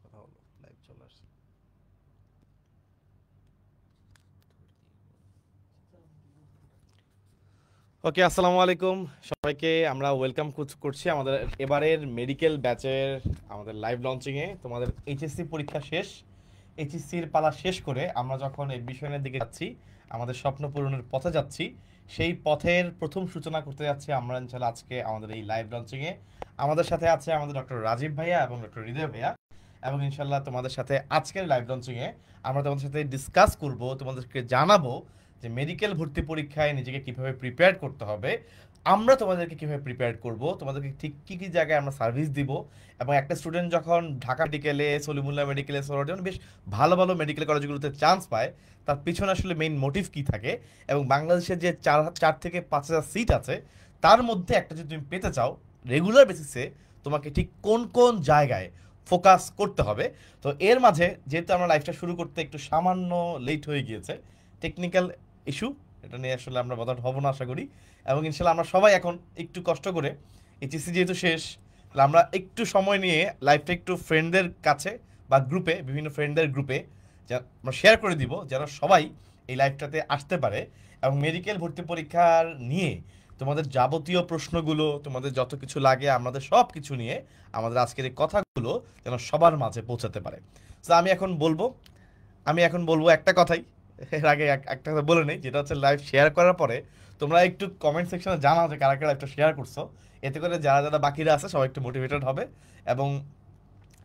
কথা হলো লাইভ চলে আসছে। ওকে, আসসালামু আলাইকুম সবাইকে। আমরা ওয়েলকাম করছি আমাদের এবারের মেডিকেল ব্যাচের আমাদের লাইভ লঞ্চিংয়ে। তোমাদের এইচএসসি পরীক্ষা শেষ, এইচএসসির পালা শেষ করে আমরা যখন এডমিশনের দিকে যাচ্ছি, আমাদের স্বপ্ন পূরণের পথে যাচ্ছি, সেই পথের প্রথম সূচনা করতে যাচ্ছি আমরা ইনশাল্লাহ আজকে আমাদের এই লাইভ লঞ্চিংয়ে। আমাদের সাথে আছে আমাদের ডক্টর রাজীব ভাইয়া এবং ডক্টর হৃদয় ভাইয়া, এবং ইনশাল্লাহ তোমাদের সাথে আজকের লাইভ লঞ্চিংয়ে আমরা তোমাদের সাথে ডিসকাস করব, তোমাদেরকে জানাবো যে মেডিকেল ভর্তি পরীক্ষায় নিজেকে কিভাবে প্রিপেয়ার করতে হবে, আমরা তোমাদেরকে কিভাবে প্রিপেয়ার করব, তোমাদেরকে ঠিক কী কী জায়গায় আমরা সার্ভিস দিব, এবং একটা স্টুডেন্ট যখন ঢাকা মেডিকেলে, সলিমুল্লাহ মেডিকেলে, যেমন বেশ ভালো ভালো মেডিকেল কলেজগুলোতে চান্স পায়, তার পিছনে আসলে মেইন মোটিভ কী থাকে, এবং বাংলাদেশের যে 4 থেকে 5 হাজার সিট আছে তার মধ্যে একটা যদি তুমি পেতে চাও রেগুলার বেসিসে, তোমাকে ঠিক কোন কোন জায়গায় ফোকাস করতে হবে। তো এর মাঝে যেহেতু আমরা লাইফটা শুরু করতে একটু সামান্য লেট হয়ে গিয়েছে, টেকনিক্যাল ইস্যু, এটা নিয়ে আসলে আমরা বদার্থ হব না আশা করি, এবং ইনশাল্লাহ আমরা সবাই এখন একটু কষ্ট করে, এইচএসসি যেহেতু শেষ, তাহলে আমরা একটু সময় নিয়ে লাইভটা একটু ফ্রেন্ডদের কাছে বা গ্রুপে, বিভিন্ন ফ্রেন্ডদের গ্রুপে যা আমরা শেয়ার করে দিব, যেন সবাই এই লাইভটাতে আসতে পারে, এবং মেডিকেল ভর্তি পরীক্ষার নিয়ে তোমাদের যাবতীয় প্রশ্নগুলো, তোমাদের যত কিছু লাগে, আমাদের সব কিছু নিয়ে আমাদের আজকের এই কথাগুলো যেন সবার মাঝে পৌঁছাতে পারে। তো আমি এখন বলবো একটা কথাই, এর আগে একটা কথা বলে নেই, যেটা হচ্ছে লাইভ শেয়ার করার পরে তোমরা একটু কমেন্ট সেকশনে জানাও যে কারা কারা লাইভটা শেয়ার করছো। এতে করে যারা যারা বাকিরা আছে সবাই একটু মোটিভেটেড হবে, এবং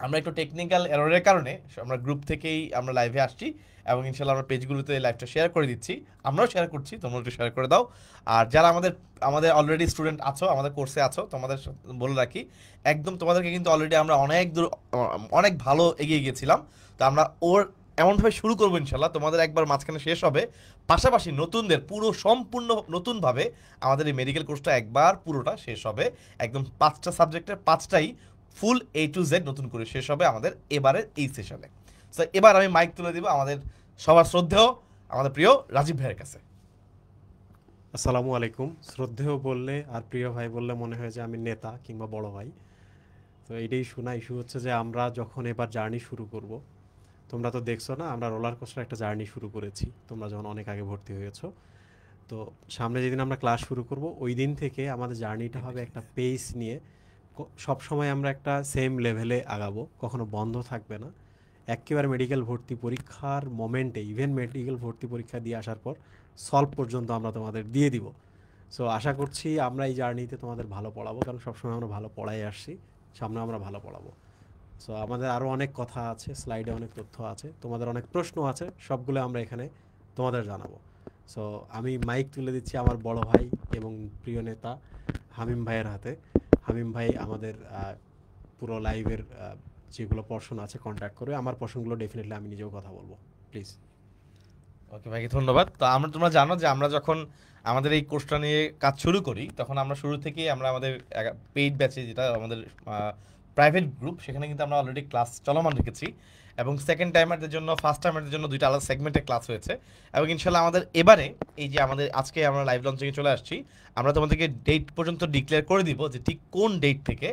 আমরা একটু টেকনিক্যাল এররের কারণে আমরা গ্রুপ থেকেই আমরা লাইভে আসছি, এবং ইনশাল্লাহ আমরা পেজগুলোতে লাইভটা শেয়ার করে দিচ্ছি, আমরাও শেয়ার করছি, তোমরা একটু শেয়ার করে দাও। আর যারা আমাদের আমাদের অলরেডি স্টুডেন্ট আছো, আমাদের কোর্সে আছো, তোমাদের বলে রাখি, একদম তোমাদেরকে কিন্তু অলরেডি আমরা অনেক দূর, অনেক ভালো এগিয়ে গিয়েছিলাম। তো আমরা এমনভাবে শুরু করবো ইনশাল্লাহ, তোমাদের একবার মাঝখানে শেষ হবে, পাশাপাশি নতুনদের পুরো সম্পূর্ণ নতুনভাবে আমাদের এই মেডিকেল কোর্সটা একবার পুরোটা শেষ হবে, একদম 5টা সাবজেক্টের 5টাই ফুল A to Z নতুন করে শেষ হবে আমাদের এবারের এই সেশনে। সো এবার আমি মাইক তুলে দিব আমাদের সবার শ্রদ্ধেয়, আমাদের প্রিয় রাজীব ভাইয়ের কাছে। আসসালামু আলাইকুম। শ্রদ্ধেয় বললে আর প্রিয় ভাই বললে মনে হয় যে আমি নেতা কিংবা বড় ভাই। তো এইটাই শোনা ইস্যু হচ্ছে যে আমরা যখন এবার জার্নি শুরু করব, তোমরা তো দেখছো না আমরা রোলার কোস্টার একটা জার্নি শুরু করেছি, তোমরা যখন অনেক আগে ভর্তি হয়েছো। তো সামনে যেদিন আমরা ক্লাস শুরু করব ওই দিন থেকে আমাদের জার্নিটা হবে একটা পেস নিয়ে, সব সময় আমরা একটা সেম লেভেলে আগাবো, কখনো বন্ধ থাকবে না। একেবারে মেডিকেল ভর্তি পরীক্ষার মোমেন্টে, ইভেন মেডিকেল ভর্তি পরীক্ষা দিয়ে আসার পর সলভ পর্যন্ত আমরা তোমাদের দিয়ে দিব। সো আশা করছি আমরা এই জার্নিতে তোমাদের ভালো পড়াবো, কারণ সবসময় আমরা ভালো পড়াই আসছি, সামনে আমরা ভালো পড়াবো। সো আমাদের আরও অনেক কথা আছে, স্লাইডে অনেক তথ্য আছে, তোমাদের অনেক প্রশ্ন আছে, সবগুলো আমরা এখানে তোমাদের জানাবো। সো আমি মাইক তুলে দিচ্ছি আমার বড় ভাই এবং প্রিয় নেতা হামিম ভাইয়ের হাতে। হামিম ভাই আমাদের পুরো লাইভের যেগুলো পোর্শন আছে কন্ট্যাক্ট করে, আমার পোর্শনগুলো ডেফিনেটলি আমি নিজেও কথা বলবো, প্লিজ। ওকে ভাইকে ধন্যবাদ। তো তোমরা জানো যে আমরা যখন আমাদের এই কোর্সটা নিয়ে কাজ শুরু করি, তখন আমরা শুরু থেকেই আমরা আমাদের পেইড ব্যাচে, যেটা আমাদের প্রাইভেট গ্রুপ, সেখানে কিন্তু আমরা অলরেডি ক্লাস চলমান রেখেছি, এবং সেকেন্ড টাইমারদের জন্য, ফার্স্ট টাইমারদের জন্য 2টা আলাদা সেগমেন্টে ক্লাস হয়েছে। এবং ইনশাল্লাহ আমাদের এবারে এই যে আমাদের আজকে আমরা লাইভ লঞ্চিংয়ে চলে আসছি, আমরা তোমাদেরকে ডেট পর্যন্ত ডিক্লেয়ার করে দিব যে ঠিক কোন ডেট থেকে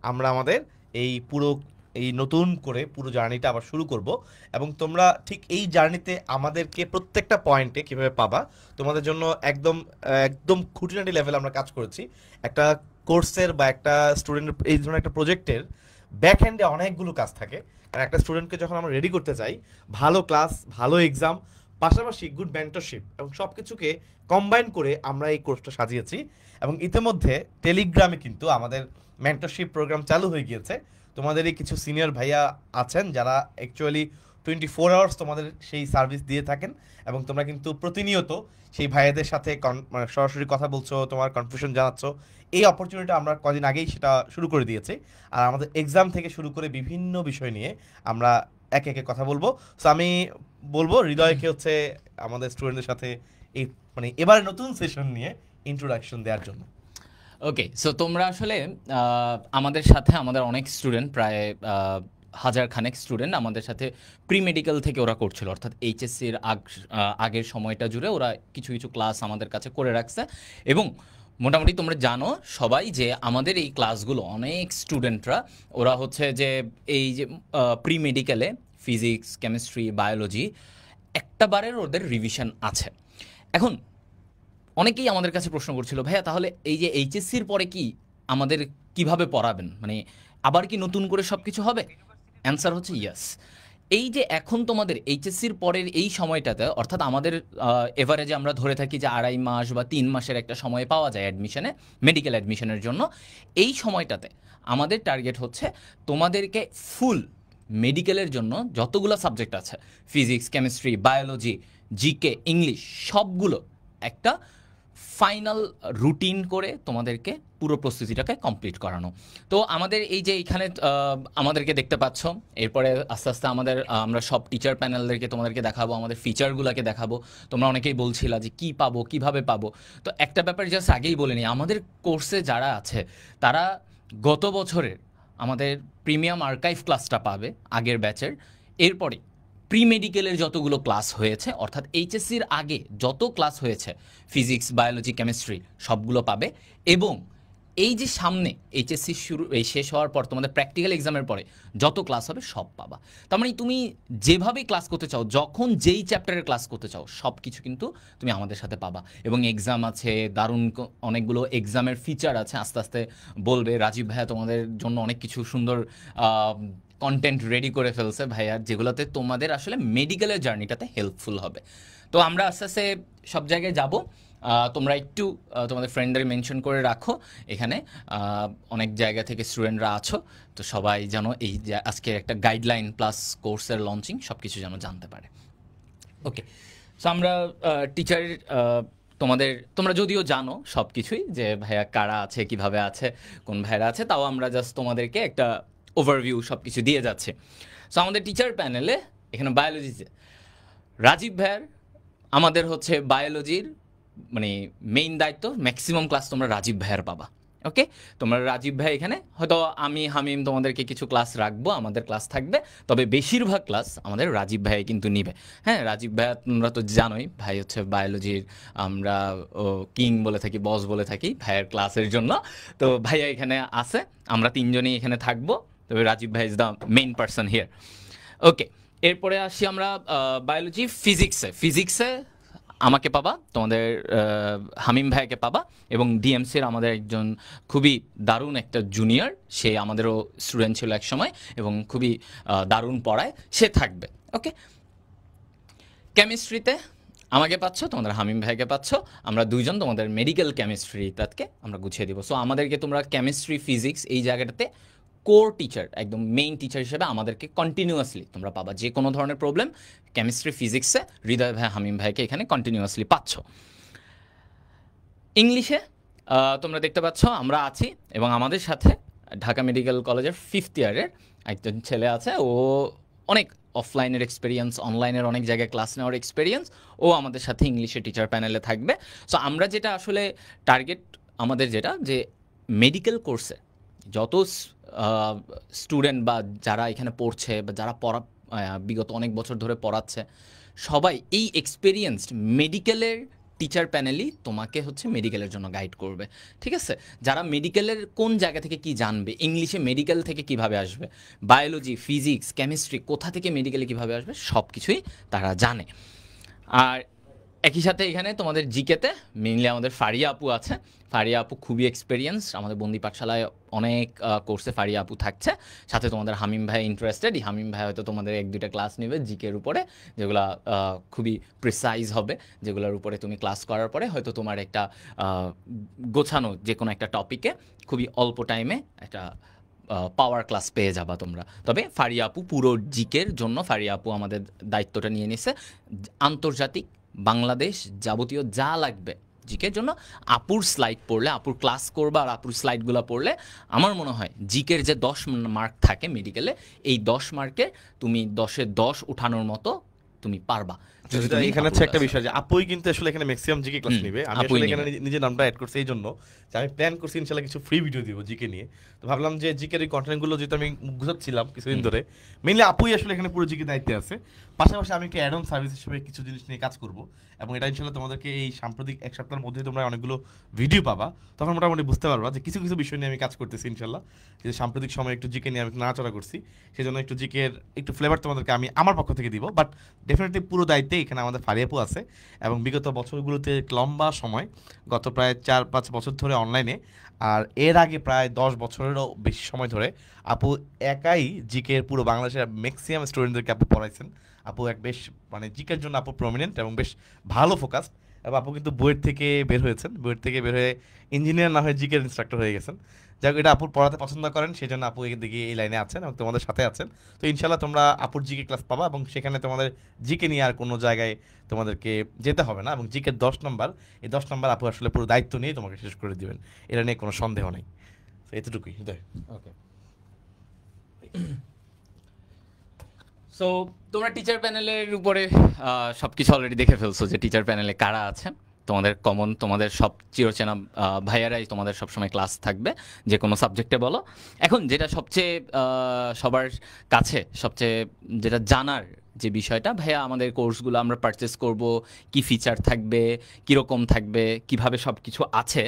আমরা আমাদের এই পুরো এই নতুন করে পুরো জার্নিটা আবার শুরু করব, এবং তোমরা ঠিক এই জার্নিতে আমাদেরকে প্রত্যেকটা পয়েন্টে কীভাবে পাবা, তোমাদের জন্য একদম একদম খুঁটিনাটি লেভেলে আমরা কাজ করেছি। একটা কোর্সের বা একটা স্টুডেন্টের এই ধরনের একটা প্রজেক্টের ব্যাক হ্যান্ডে অনেকগুলো কাজ থাকে, কারণ একটা স্টুডেন্টকে যখন আমরা রেডি করতে চাই, ভালো ক্লাস, ভালো এক্সাম, পাশাপাশি গুড মেন্টরশিপ এবং সব কিছুকে কম্বাইন করে আমরা এই কোর্সটা সাজিয়েছি। এবং ইতিমধ্যে টেলিগ্রামে কিন্তু আমাদের মেন্টরশিপ প্রোগ্রাম চালু হয়ে গিয়েছে। তোমাদেরই কিছু সিনিয়র ভাইয়া আছেন যারা অ্যাকচুয়ালি 24 আওয়ার্স তোমাদের সেই সার্ভিস দিয়ে থাকেন, এবং তোমরা কিন্তু প্রতিনিয়ত সেই ভাইয়াদের সাথে মানে সরাসরি কথা বলছো, তোমার কনফিউশন জানাচ্ছ। এই অপরচুনিটি আমরা কদিন আগেই সেটা শুরু করে দিয়েছি, আর আমাদের এক্সাম থেকে শুরু করে বিভিন্ন বিষয় নিয়ে আমরা একে একে কথা বলবো। সো আমি বলবো হৃদয়কে হচ্ছে আমাদের স্টুডেন্টদের সাথে এই মানে এবারে নতুন সেশন নিয়ে ইন্ট্রোডাকশন দেওয়ার জন্য। ওকে, সো তোমরা আসলে আমাদের সাথে, আমাদের অনেক স্টুডেন্ট, প্রায় হাজার খানেক স্টুডেন্ট আমাদের সাথে প্রি মেডিকেল থেকে ওরা করছিল, অর্থাৎ এইচএসসির আগের সময়টা জুড়ে ওরা কিছু কিছু ক্লাস আমাদের কাছে করে রাখছে, এবং মোটামুটি তোমরা জানো সবাই যে আমাদের এই ক্লাসগুলো অনেক স্টুডেন্টরা ওরা হচ্ছে যে এই যে প্রি মেডিকেলে ফিজিক্স কেমিস্ট্রি বায়োলজি একটা বারের ওদের রিভিশন আছে। এখন অনেকেই আমাদের কাছে প্রশ্ন করছিল, ভাইয়া তাহলে এই যে এইচএসসির পরে কি আমাদের কিভাবে পড়াবেন, মানে আবার কি নতুন করে সব কিছু হবে? অ্যান্সার হচ্ছে ইয়েস। এই যে এখন তোমাদের এইচএসসির পরের এই সময়টাতে, অর্থাৎ আমাদের এভারেজে আমরা ধরে থাকি যে 2.5 মাস বা 3 মাসের একটা সময় পাওয়া যায় অ্যাডমিশনে, মেডিকেল অ্যাডমিশনের জন্য। এই সময়টাতে আমাদের টার্গেট হচ্ছে তোমাদেরকে ফুল মেডিকেলের জন্য যতগুলো সাবজেক্ট আছে, physics chemistry biology GK English, সবগুলো একটা ফাইনাল রুটিন করে তোমাদেরকে পুরো প্রস্তুতিটাকে কমপ্লিট করানো। তো আমাদের এই যে এখানে আমাদেরকে দেখতে পাচ্ছ, এরপরে আস্তে আস্তে আমরা সব টিচার প্যানেলদেরকে তোমাদেরকে দেখাবো, আমাদের ফিচারগুলোকে দেখাবো। তোমরা অনেকেই বলছিলা যে কি পাবো কিভাবে পাবো। তো একটা ব্যাপার জাস্ট আগেই বলে নিই, আমাদের কোর্সে যারা আছে তারা গত বছরের আমাদের প্রিমিয়াম আর্কাইভ ক্লাসটা পাবে আগের ব্যাচের। এরপরে প্রি মেডিকেলের যতগুলো ক্লাস হয়েছে, অর্থাৎ এইচএসসির আগে যত ক্লাস হয়েছে ফিজিক্স বায়োলজি কেমিস্ট্রি, সবগুলো পাবে। এবং এই যে সামনে এইচএসসি শেষ হওয়ার পর তোমাদের প্র্যাকটিক্যাল এক্সামের পরে যত ক্লাস হবে সব পাবা। তার মানে তুমি যেভাবেই ক্লাস করতে চাও, যখন যেই চ্যাপ্টারের ক্লাস করতে চাও, সব কিছু কিন্তু তুমি আমাদের সাথে পাবা। এবং এক্সাম আছে, দারুণ অনেকগুলো এক্সামের ফিচার আছে, আস্তে আস্তে বলবে। রাজীব ভাইয়া তোমাদের জন্য অনেক কিছু সুন্দর কন্টেন্ট রেডি করে ফেলছে ভাইয়ার, যেগুলোতে তোমাদের আসলে মেডিকেলের জার্নিটাতে হেল্পফুল হবে। তো আমরা আস্তে আস্তে সব জায়গায় যাব। তোমরা একটু তোমাদের ফ্রেন্ডদের মেনশন করে রাখো, এখানে অনেক জায়গা থেকে স্টুডেন্টরা আছো, তো সবাই যেন এই যে আজকের একটা গাইডলাইন প্লাস কোর্সের লঞ্চিং সব কিছু যেন জানতে পারে। ওকে, সো আমরা টিচার তোমরা যদিও জানো সব কিছুই, যে ভাইয়া কারা আছে কিভাবে আছে কোন ভাইরা আছে, তাও আমরা জাস্ট তোমাদেরকে একটা ওভারভিউ সব কিছু দিয়ে যাচ্ছে। সো আমাদের টিচার প্যানেলে এখানে বায়োলজিতে রাজীব ভাইয়ার, আমাদের হচ্ছে বায়োলজির মানে মেইন দায়িত্ব, ম্যাক্সিমাম ক্লাস তোমরা রাজীব ভাইয়ার পাবা। ওকে, তোমরা রাজীব ভাই এখানে, হয়তো আমি হামিম তোমাদেরকে কিছু ক্লাস রাখবো, আমাদের ক্লাস থাকবে, তবে বেশিরভাগ ক্লাস আমাদের রাজীব ভাই কিন্তু নিবে। হ্যাঁ, রাজীব ভাই তোমরা তো জানোই, ভাই হচ্ছে বায়োলজির আমরা কিং বলে থাকি, বস বলে থাকি ভাইয়ের ক্লাসের জন্য। তো ভাইয়া এখানে আছে, আমরা তিনজনই এখানে থাকবো, তবে রাজীব ভাই is the main person here. Okay, এরপরে আসি আমরা বায়োলজি ফিজিক্সে আমাকে পাবা, তোমাদের হামিম ভাইকে পাবা, এবং ডিএমসির আমাদের একজন খুবই দারুণ একটা জুনিয়র, সে আমাদেরও স্টুডেন্ট ছিল এক সময় এবং খুবই দারুণ পড়ায়, সে থাকবে। ওকে, কেমিস্ট্রিতে আমাকে পাচ্ছ, তোমাদের হামিম ভাইকে পাচ্ছ, আমরা দুইজন তোমাদের মেডিকেল কেমিস্ট্রিটাকে আমরা গুছিয়ে দিব। সো আমাদেরকে তোমরা কেমিস্ট্রি ফিজিক্স এই জায়গাটাতে কোর টিচার, একদম মেইন টিচার হিসেবে আমাদেরকে কন্টিনিউয়াসলি তোমরা পাবা। যে কোনো ধরনের প্রবলেম কেমিস্ট্রি ফিজিক্সে হৃদয় ভাই হামিম ভাইকে এখানে কন্টিনিউয়াসলি পাচ্ছ। ইংলিশে তোমরা দেখতে পাচ্ছ আমরা আছি, এবং আমাদের সাথে ঢাকা মেডিকেল কলেজের 5th ইয়ারের একজন ছেলে আছে, ও অনেক অফলাইনের এক্সপিরিয়েন্স, অনলাইনের অনেক জায়গায় ক্লাস নেওয়ার এক্সপিরিয়েন্স, ও আমাদের সাথে ইংলিশে টিচার প্যানেলে থাকবে। সো আমরা যেটা আসলে টার্গেট আমাদের যেটা, যে মেডিকেল কোর্সে যত স্টুডেন্ট বা যারা এখানে পড়ছে বা যারা বিগত অনেক বছর ধরে পড়াচ্ছে, সবাই এই এক্সপিরিয়েন্সড মেডিকেলের টিচার প্যানেলই তোমাকে হচ্ছে মেডিকেলের জন্য গাইড করবে। ঠিক আছে, যারা মেডিকেলের কোন জায়গা থেকে কি জানবে, ইংলিশে মেডিকেল থেকে কিভাবে আসবে, বায়োলজি ফিজিক্স কেমিস্ট্রি কোথা থেকে মেডিকেলে কিভাবে আসবে, সব কিছুই তারা জানে। আর একই সাথে এখানে তোমাদের জিকেতে মেইনলি আমাদের ফারিয়া আপু আছে। ফারিয়া আপু খুবই এক্সপিরিয়েন্স, আমাদের বন্দি পাঠশালায় অনেক কোর্সে ফারিয়া আপু থাকছে। সাথে তোমাদের হামিম ভাই ইন্টারেস্টেড, হামিম ভাই হয়তো তোমাদের 1-2টা ক্লাস নেবে জিকের উপরে, যেগুলো খুবই প্রিসাইজ হবে, যেগুলোর উপরে তুমি ক্লাস করার পরে হয়তো তোমার একটা গোছানো যে কোনো একটা টপিকে খুবই অল্প টাইমে একটা পাওয়ার ক্লাস পেয়ে যাবা তোমরা। তবে ফারিয়া আপু পুরো জিকের জন্য ফারিয়া আপু আমাদের দায়িত্বটা নিয়ে নিছে। আন্তর্জাতিক বাংলাদেশ যাবতীয় যা লাগবে জিকের জন্য আপুর স্লাইড পড়লে, আপুর ক্লাস করবা আর আপুর স্লাইডগুলো পড়লে আমার মনে হয় জিকের যে 10 মার্ক থাকে মেডিকেলে, এই 10 মার্কে তুমি 10-এ 10 উঠানোর মতো তুমি পারবা। যদি তুমি এখানে আপুর হচ্ছে একটা class-এ বিষয় যে আপুই কিন্তু আসলে এখানে ম্যাক্সিমাম জিকে ক্লাস হুম, নিবে। আমি আপুই আসলে এখানে নিবে। নিজের নামটা অ্যাড করছি এই জন্য যে আমি প্ল্যান করছি ইনশাল্লাহ কিছু ফ্রি ভিডিও দিব জিকে নিয়ে। তো ভাবলাম যে জিকের এই কন্টেন্টগুলো যেহেতু আমি গুছাচ্ছিলাম কিছুদিন হুম। ধরে, মেইনলি আপুই আসলে এখানে পুরো জিকে দায়িত্বে আছে। পাশাপাশি আমি একটা অ্যাড অন সার্ভিস হিসেবে কিছু জিনিস নিয়ে কাজ করব, এবং এটা ইনশাল্লাহ তোমাদেরকে এই সাম্প্রতিক এক সপ্তাহের মধ্যে তোমরা অনেকগুলো ভিডিও পাবা। তখন মোটামুটি বুঝতে পারবা যে কিছু কিছু বিষয় নিয়ে আমি কাজ করতেছি ইনশাল্লাহ। যে সাম্প্রতিক সময় একটু জিকে নিয়ে আমি একটু নাড়াচড়া করছি, সেই জন্য একটু জিকের একটু ফ্লেভার তোমাদেরকে আমি আমার পক্ষ থেকে দিব। বাট ডেফিনেটলি পুরো দায়িত্বে এখানে আমাদের ফারিয়াপু আছে, এবং বিগত বছরগুলোতে লম্বা সময়, গত প্রায় 4-5 বছর ধরে অনলাইনে, আর এর আগে প্রায় 10 বছরেরও বেশি সময় ধরে আপু একাই জিকের পুরো বাংলাদেশের ম্যাক্সিমাম স্টুডেন্টদেরকে আপু পড়াইছেন। আপু এক বেশ মানে জিকের জন্য আপু প্রমিনেন্ট এবং বেশ ভালো ফোকাসড। এবং আপু কিন্তু বুয়েট থেকে বের হয়েছেন, বুয়েট থেকে বের হয়ে ইঞ্জিনিয়ার না হয়ে জিকের ইনস্ট্রাক্টর হয়ে গেছেন। যাক, এটা আপুর পড়াতে পছন্দ করেন, সেই জন্য আপু এদিকে এই লাইনে আছেন এবং তোমাদের সাথে আছেন। তো ইনশাল্লাহ তোমরা আপুর জিকে ক্লাস পাবা, এবং সেখানে তোমাদের জিকে নিয়ে আর কোনো জায়গায় তোমাদেরকে যেতে হবে না। এবং জিকে 10 নম্বর, এই 10 নম্বর আপু আসলে পুরো দায়িত্ব নিয়ে তোমাকে শেষ করে দিবেন, এটা নিয়ে কোনো সন্দেহ নেই। তো এতটুকুই হৃদয়। ওকে, সো তোমরা টিচার প্যানেলের উপরে সবকিছু অলরেডি দেখে ফেলছো যে টিচার প্যানেলে কারা আছে। তোমাদের কমন, তোমাদের সব চিরচেনা ভাইয়ারাই তোমাদের সবসময় ক্লাস থাকবে, যে কোনো সাবজেক্টে বলো। এখন যেটা সবচেয়ে সবার কাছে সবচেয়ে যেটা জানার যে বিষয়টা, ভাইয়া আমাদের কোর্সগুলো আমরা পারচেস করব, কি ফিচার থাকবে, কীরকম থাকবে, কিভাবে সব কিছু আছে।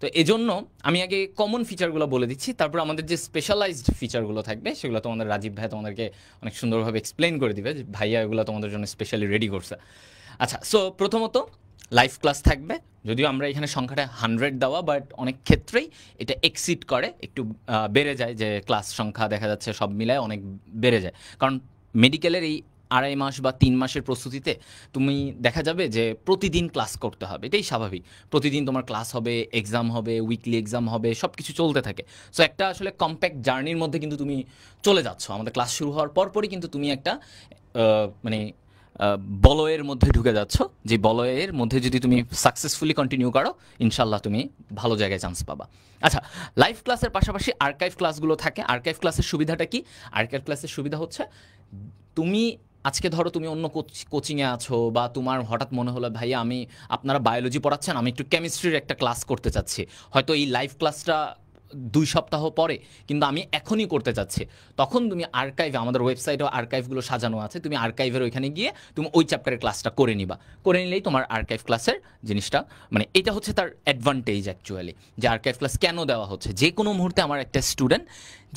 তো এজন্য আমি আগে কমন ফিচারগুলো বলে দিচ্ছি, তারপর আমাদের যে স্পেশালাইজড ফিচারগুলো থাকবে সেগুলো তোমাদের রাজীব ভাই তোমাদেরকে অনেক সুন্দরভাবে এক্সপ্লেন করে দিবে, যে ভাইয়া এগুলো তোমাদের জন্য স্পেশালি রেডি করছে। আচ্ছা, সো প্রথমত লাইভ ক্লাস থাকবে। যদিও আমরা এখানে সংখ্যাটা 100 দেওয়া, বাট অনেক ক্ষেত্রেই এটা এক্সিড করে, একটু বেড়ে যায়, যে ক্লাস সংখ্যা দেখা যাচ্ছে সব মিলায় অনেক বেড়ে যায়। কারণ মেডিকেলের এই 2.5 মাস বা 3 মাসের প্রস্তুতিতে তুমি দেখা যাবে যে প্রতিদিন ক্লাস করতে হবে, এটাই স্বাভাবিক। প্রতিদিন তোমার ক্লাস হবে, এক্সাম হবে, উইকলি এক্সাম হবে, সব কিছু চলতে থাকে। সো একটা আসলে কম্প্যাক্ট জার্নির মধ্যে কিন্তু তুমি চলে যাচ্ছ। আমাদের ক্লাস শুরু হওয়ার পরপরই কিন্তু তুমি একটা মানে বলয়ের মধ্যে ঢুকে যাচ্ছ, যে বলয়ের মধ্যে যদি তুমি সাকসেসফুলি কন্টিনিউ করো, ইনশাল্লাহ তুমি ভালো জায়গায় চান্স পাবা। আচ্ছা, লাইভ ক্লাসের পাশাপাশি আর্কাইভ ক্লাসগুলো থাকে। আর্কাইভ ক্লাসের সুবিধাটা কি? আর্কাইভ ক্লাসের সুবিধা হচ্ছে, তুমি আজকে ধরো তুমি অন্য কোচিংয়ে আছো, বা তোমার হঠাৎ মনে হলো ভাইয়া আমি, আপনারা বায়োলজি পড়াচ্ছেন, আমি একটু কেমিস্ট্রির একটা ক্লাস করতে চাচ্ছি, হয়তো এই লাইভ ক্লাসটা 2 সপ্তাহ পরে, কিন্তু আমি এখনই করতে চাচ্ছি। তখন তুমি আর্কাইভে, আমাদের ওয়েবসাইটেও আর্কাইভগুলো সাজানো আছে, তুমি আর্কাইভের ওইখানে গিয়ে তুমি ওই চ্যাপ্টারের ক্লাসটা করে নিবা। করে নিলেই তোমার আর্কাইভ ক্লাসের জিনিসটা, মানে এটা হচ্ছে তার অ্যাডভান্টেজ অ্যাকচুয়ালি, যে আর্কাইভ ক্লাস কেন দেওয়া হচ্ছে, যে কোনো মুহূর্তে আমার একটা স্টুডেন্ট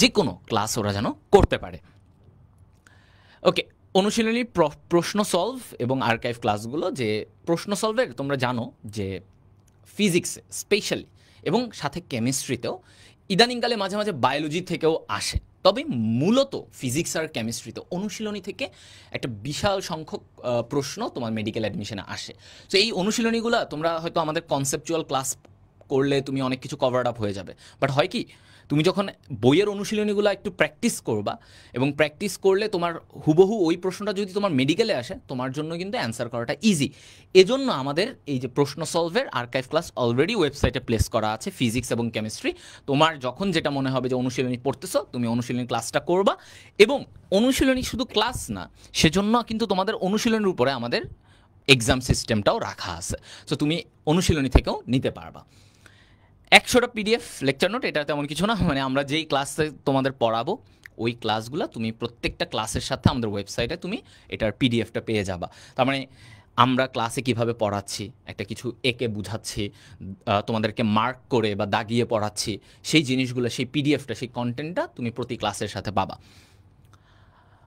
যে কোনো ক্লাস ওরা যেন করতে পারে। ওকে, অনুশীলনী, প্রশ্ন সলভ এবং আর্কাইভ ক্লাসগুলো। যে প্রশ্ন সলভের তোমরা জানো যে ফিজিক্সে স্পেশালি এবং সাথে কেমিস্ট্রিতেও ইদানিংকালে মাঝে মাঝে বায়োলজি থেকেও আসে, তবে মূলত ফিজিক্স আর কেমিস্ট্রিতে অনুশীলনী থেকে একটা বিশাল সংখ্যক প্রশ্ন তোমার মেডিকেল অ্যাডমিশনে আসে। তো এই অনুশীলনীগুলো তোমরা হয়তো আমাদের কনসেপচুয়াল ক্লাস করলে তুমি অনেক কিছু কভার আপ হয়ে যাবে, বাট হয় কি, তুমি যখন বইয়ের অনুশীলনীগুলো একটু প্র্যাকটিস করবা, এবং প্র্যাকটিস করলে তোমার হুবহু ওই প্রশ্নটা যদি তোমার মেডিকেলে আসে, তোমার জন্য কিন্তু অ্যান্সার করাটা ইজি। এজন্য আমাদের এই যে প্রশ্ন সলভের আর্কাইভ ক্লাস অলরেডি ওয়েবসাইটে প্লেস করা আছে, ফিজিক্স এবং কেমিস্ট্রি। তোমার যখন যেটা মনে হবে যে অনুশীলনী পড়তেছো, তুমি অনুশীলনী ক্লাসটা করবা। এবং অনুশীলনী শুধু ক্লাস না, সেজন্য কিন্তু তোমাদের অনুশীলনীর উপরে আমাদের এক্সাম সিস্টেমটাও রাখা আছে। সো তুমি অনুশীলনী থেকেও নিতে পারবা। 100টা পিডিএফ লেকচার নোট, এটা তেমন কিছু না, মানে আমরা যেই ক্লাসে তোমাদের পড়াবো ওই ক্লাসগুলো তুমি প্রত্যেকটা ক্লাসের সাথে আমাদের ওয়েবসাইটে তুমি এটার পিডিএফটা পেয়ে যাবা। তার মানে আমরা ক্লাসে কিভাবে পড়াচ্ছি, একটা কিছু এঁকে বুঝাচ্ছি, তোমাদেরকে মার্ক করে বা দাগিয়ে পড়াচ্ছি, সেই জিনিসগুলো, সেই পিডিএফটা, সেই কন্টেন্টটা তুমি প্রতি ক্লাসের সাথে পাবা।